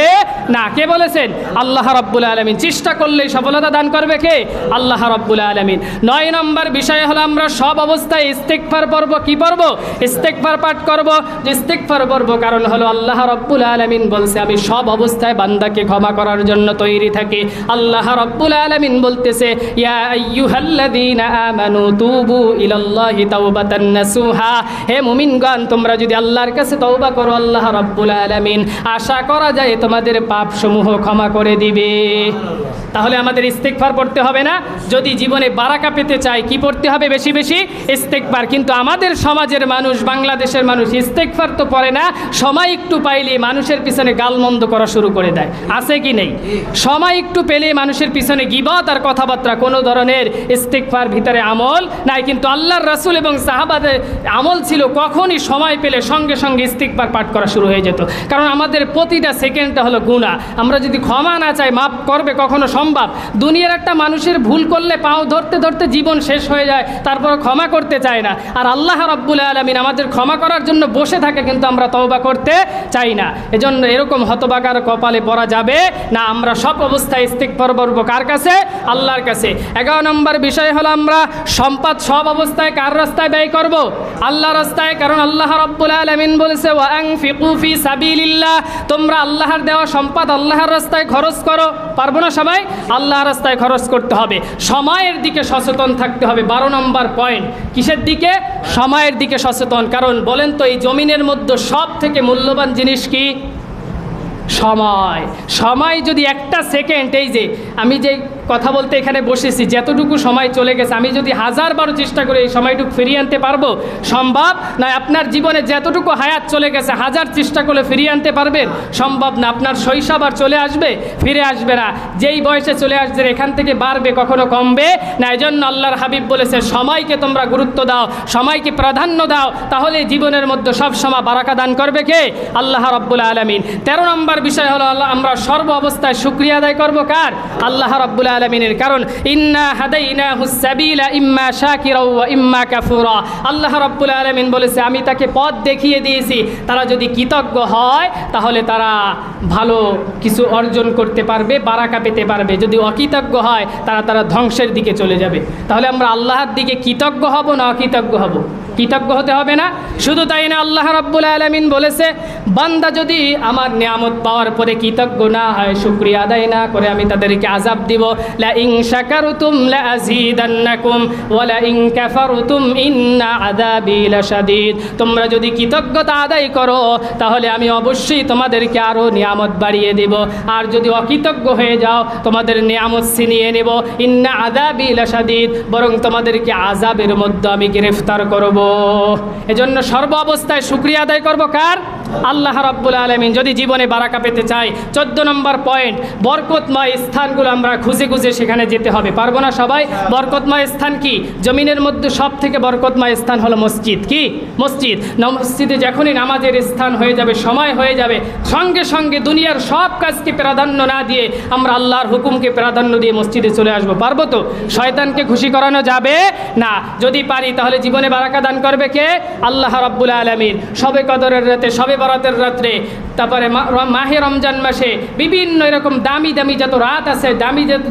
না। কে বলেছেন? আল্লাহ রাব্বুল আলামিন। চেষ্টা করলেই সফলতা দান করবে কে? আল্লাহ রাব্বুল আলামিন। 9 নম্বর বিষয় হলো আমরা সব অবস্থায় ইস্তেগফার পড়ব। কি পড়ব? ইস্তেগফার পাঠ করব। যে ইস্তেগফার পড়ব কারণ হলো আল্লাহ রাব্বুল আলামিন বলছে আমি সব অবস্থায় বান্দাকে ক্ষমা করার জন্য তৈরি থাকি। আল্লাহ রাব্বুল আলামিন বলতেছে ইয়া আইয়ুহাল্লাযীনা আমানু তুবু ইলাল্লাহি তাওবাতান নাসুহা, হে মুমিনগণ তোমরা যদি আল্লাহর কাছে তওবা করো, আল্লাহ রাব্বুল আলামিন আশা করা যায় তোমাদের পাপসমূহ ক্ষমা করে দিবে। তাহলে আমাদের ইস্তেগফার পড়তে হবে না? যদি জীবনে বারাকা পেতে চাই কি পড়তে হবে? বেশি বেশি ইস্তেগফার। কিন্তু আমাদের সমাজের মানুষ, বাংলাদেশের মানুষ ইস্তেগফার তো পড়ে না, সময় একটু পাইলে মানুষের পিছনে গালমন্দ করা শুরু করে দেয়। আছে কি নেই? সময় একটু পেলে মানুষের পিছনে গীবত আর কথাবার্তা, কোনো ধরনের ইস্তেগফার ভিতরে আমল নাই। কিন্তু আল্লাহর রাসূল এবং সাহাবাদের আমল ছিল কখনই সময় পেলে সঙ্গে সঙ্গে ইস্তেগফার পাঠ করা শুরু হয়ে যেত। কারণ আমাদের প্রতিটা সেকেন্ডটা হলো গুনাহ। আমরা যদি ক্ষমা না চাই মাফ করবে কখনো সম্ভব? দুনিয়ার একটা মানুষের ভুল করলে পাও ধরতে ধরতে জীবন শেষ হয়ে যায়, তারপর ক্ষমা করতে চায় না। আর আল্লাহ রাব্বুল আলামিন আমাদের ক্ষমা করার জন্য বসে থাকে, কিন্তু আমরা তওবা করতে চাই না। এজন্য এরকম হতভাগার কপালে পড়া যাবে না। আমরা সব অবস্থায় ইস্তেগফার পড়ব কার কাছে? আল্লাহর কাছে। 11 নম্বর বিষয় হলো আমরা সম্পদ সব অবস্থায় কার রাস্তায় ব্যয় করব? আল্লাহর রাস্তায়। কারণ আল্লাহ রাব্বুল আলামিন বলেছে ওয়া আনফিকু ফি সাবিলিল্লাহ, তোমরা আল্লাহর দেওয়া সম্পদ আল্লাহর রাস্তায় খরচ করো। পারবো না সবাই? আল্লাহর রাস্তায় খরচ করতে হবে। সময়ের দিকে সচেতন থাকতে হবে। 12 নম্বর পয়েন্ট। কিসের দিকে? সময়ের দিকে সচেতন। কারণ বলেন তো এই জমিনের মধ্যে সব থেকে মূল্যবান জিনিস কি? সময়। সময় যদি একটা সেকেন্ড, এই যে আমি যে কথা বলতে এখানে বসেছি, যতটুকু সময় চলে গেছে আমি যদি 1000বার চেষ্টা করে এই সময়টুকু ফিরিয়ে আনতে পারবো? সম্ভব না। আপনার জীবনে যতটুকু হায়াত চলে গেছে 1000 চেষ্টা করলে ফিরিয়ে আনতে পারবেন? সম্ভব না। আপনার শৈশব আর চলে আসবে? ফিরে আসবে না। যেই বয়সে চলে আসবে এখান থেকে বাড়বে, কখনো কমবে না। এজন্য আল্লাহর হাবিব বলেছে সময়কে তোমরা গুরুত্ব দাও, সময়কে প্রাধান্য দাও, তাহলে জীবনের মধ্যে সব সময় বারাকা দান করবে কে? আল্লাহ রাব্বুল আলামিন। 13 নম্বর বিষয় হলো আমরা সর্ব অবস্থায় শুকরিয়া আদায় করব কার? আল্লাহ রাব্বুল আলামিনের। কারণ ইন্না হাদাইনাহুস সাবিলা ইম্মা শাকিরা ওয়া ইম্মা কাফুরা, আল্লাহ রাব্বুল আলামিন বলেছে আমি তাকে পথ দেখিয়ে দিয়েছি। তারা যদি কৃতজ্ঞ হয় তাহলে তারা ভালো কিছু অর্জন করতে পারবে, বারাকা পেতে পারবে। যদি অকৃতজ্ঞ হয় তারা ধ্বংসের দিকে চলে যাবে। তাহলে আমরা আল্লাহর দিকে কৃতজ্ঞ হব না অকৃতজ্ঞ হব? কৃতজ্ঞ হতে হবে না? শুধু তাই না, আল্লাহ রাব্বুল আলামিন বলেছে বান্দা যদি আমার নিয়ামত পাওয়ার পরে কৃতজ্ঞ না হয়, শুকরিয়া আদায় না করে, আমি তাদেরকে আযাব দিব। লা ইন শাকারতুম লা আযীদান্নাকুম ওয়া লা ইন কাফারতুম ইন্না আযাবি লাশাদীদ। তোমরা যদি কৃতজ্ঞতা আদায় করো তাহলে আমি অবশ্যই তোমাদেরকে আরও নিয়ামত বাড়িয়ে দেব, আর যদি অকৃতজ্ঞ হয়ে যাও তোমাদের নিয়ামত ছিনিয়ে নেব। ইন্না আযাবি লাশাদীদ, বরং তোমাদেরকে আযাবের মধ্যে আমি গ্রেফতার করব। এজন্য সর্ব অবস্থায় শুকরিয়া আদায় করব কার? আল্লাহ রাব্বুল আলামিন। যদি জীবনে বারাকা পেতে চাই, 14 নম্বর পয়েন্ট, বরকতময় স্থানগুলো আমরা খুঁজে খুঁজে সেখানে যেতে হবে। পারবো না সবাই? বরকতময় স্থান কি? জমিনের মধ্যে সব থেকে বরকতময় স্থান হলো মসজিদ। কি? মসজিদ। মসজিদে যখনই নামাজের স্থান হয়ে যাবে, সময় হয়ে যাবে, সঙ্গে সঙ্গে দুনিয়ার সব কাজকে প্রাধান্য না দিয়ে আমরা আল্লাহর হুকুমকে প্রাধান্য দিয়ে মসজিদে চলে আসবো। পারবো তো? শয়তানকে খুশি করানো যাবে না। যদি পারি তাহলে জীবনে বারাকা দান করবে কে? আল্লাহ রাব্বুল আলামিন। শবে কদরের রাতে, শবে বরাতের রাত্রে, তারপরে মাহে রমজান মাসে বিভিন্ন এরকম দামি দামি যত রাত আছে,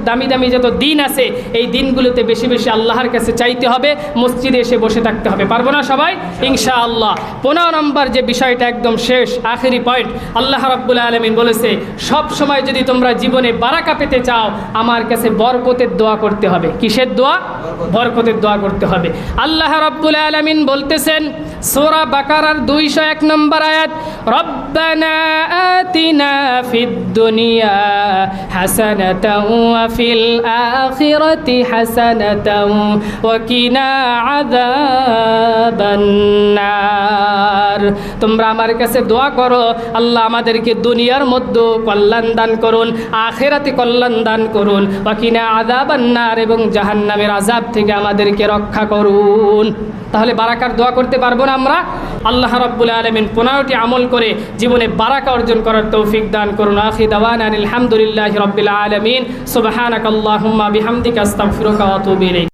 দামি দামি যত দিন আছে, এই দিনগুলোতে বেশি বেশি আল্লাহর কাছে চাইতে হবে, মসজিদে এসে বসে থাকতে হবে। পারবো না সবাই? ইনশাআল্লাহ। 15 নম্বর যে বিষয়টা একদম শেষ, আখেরি পয়েন্ট, আল্লাহ রাব্বুল আলামিন বলেছে সব সময় যদি তোমরা জীবনে বারাকা পেতে চাও আমার কাছে বরকতের দোয়া করতে হবে। কিসের দোয়া? বরকতের দোয়া করতে হবে। আল্লাহ রাব্বুল আলামিন বলতেছেন সূরা বাকারার 201 নম্বর আয়াত, রব্বানা আতিনা ফিদ দুনিয়া হাসানাতাও ওয়া ফিল আখিরাতি হাসানাতাও ওয়া কিনা আযাবান নার। তোমরা আমার কাছে দোয়া করো, আল্লাহ আমাদেরকে দুনিয়ার মধ্যে কল্যাণ দান করুন, আখিরাতে কল্যাণ দান করুন, ওয়া কিনা আযাবান নার, এবং জাহান্নামের আযাব থেকে আমাদেরকে রক্ষা করুন। তাহলে বারাকার দোয়া করতে পারবো না আমরা? আল্লাহ রাব্বুল আলামিন 15টি আমল করে জীবনে বারাকা অর্জন করার তৌফিক দান করুন। আখির দাওয়ানা আলহামদুলিল্লাহি রাব্বিল আলামিন। সুবহানাকাল্লাহুম্মা বিহামদিকা আস্তাগফিরুকা ওয়া আতুবু ইলাইক।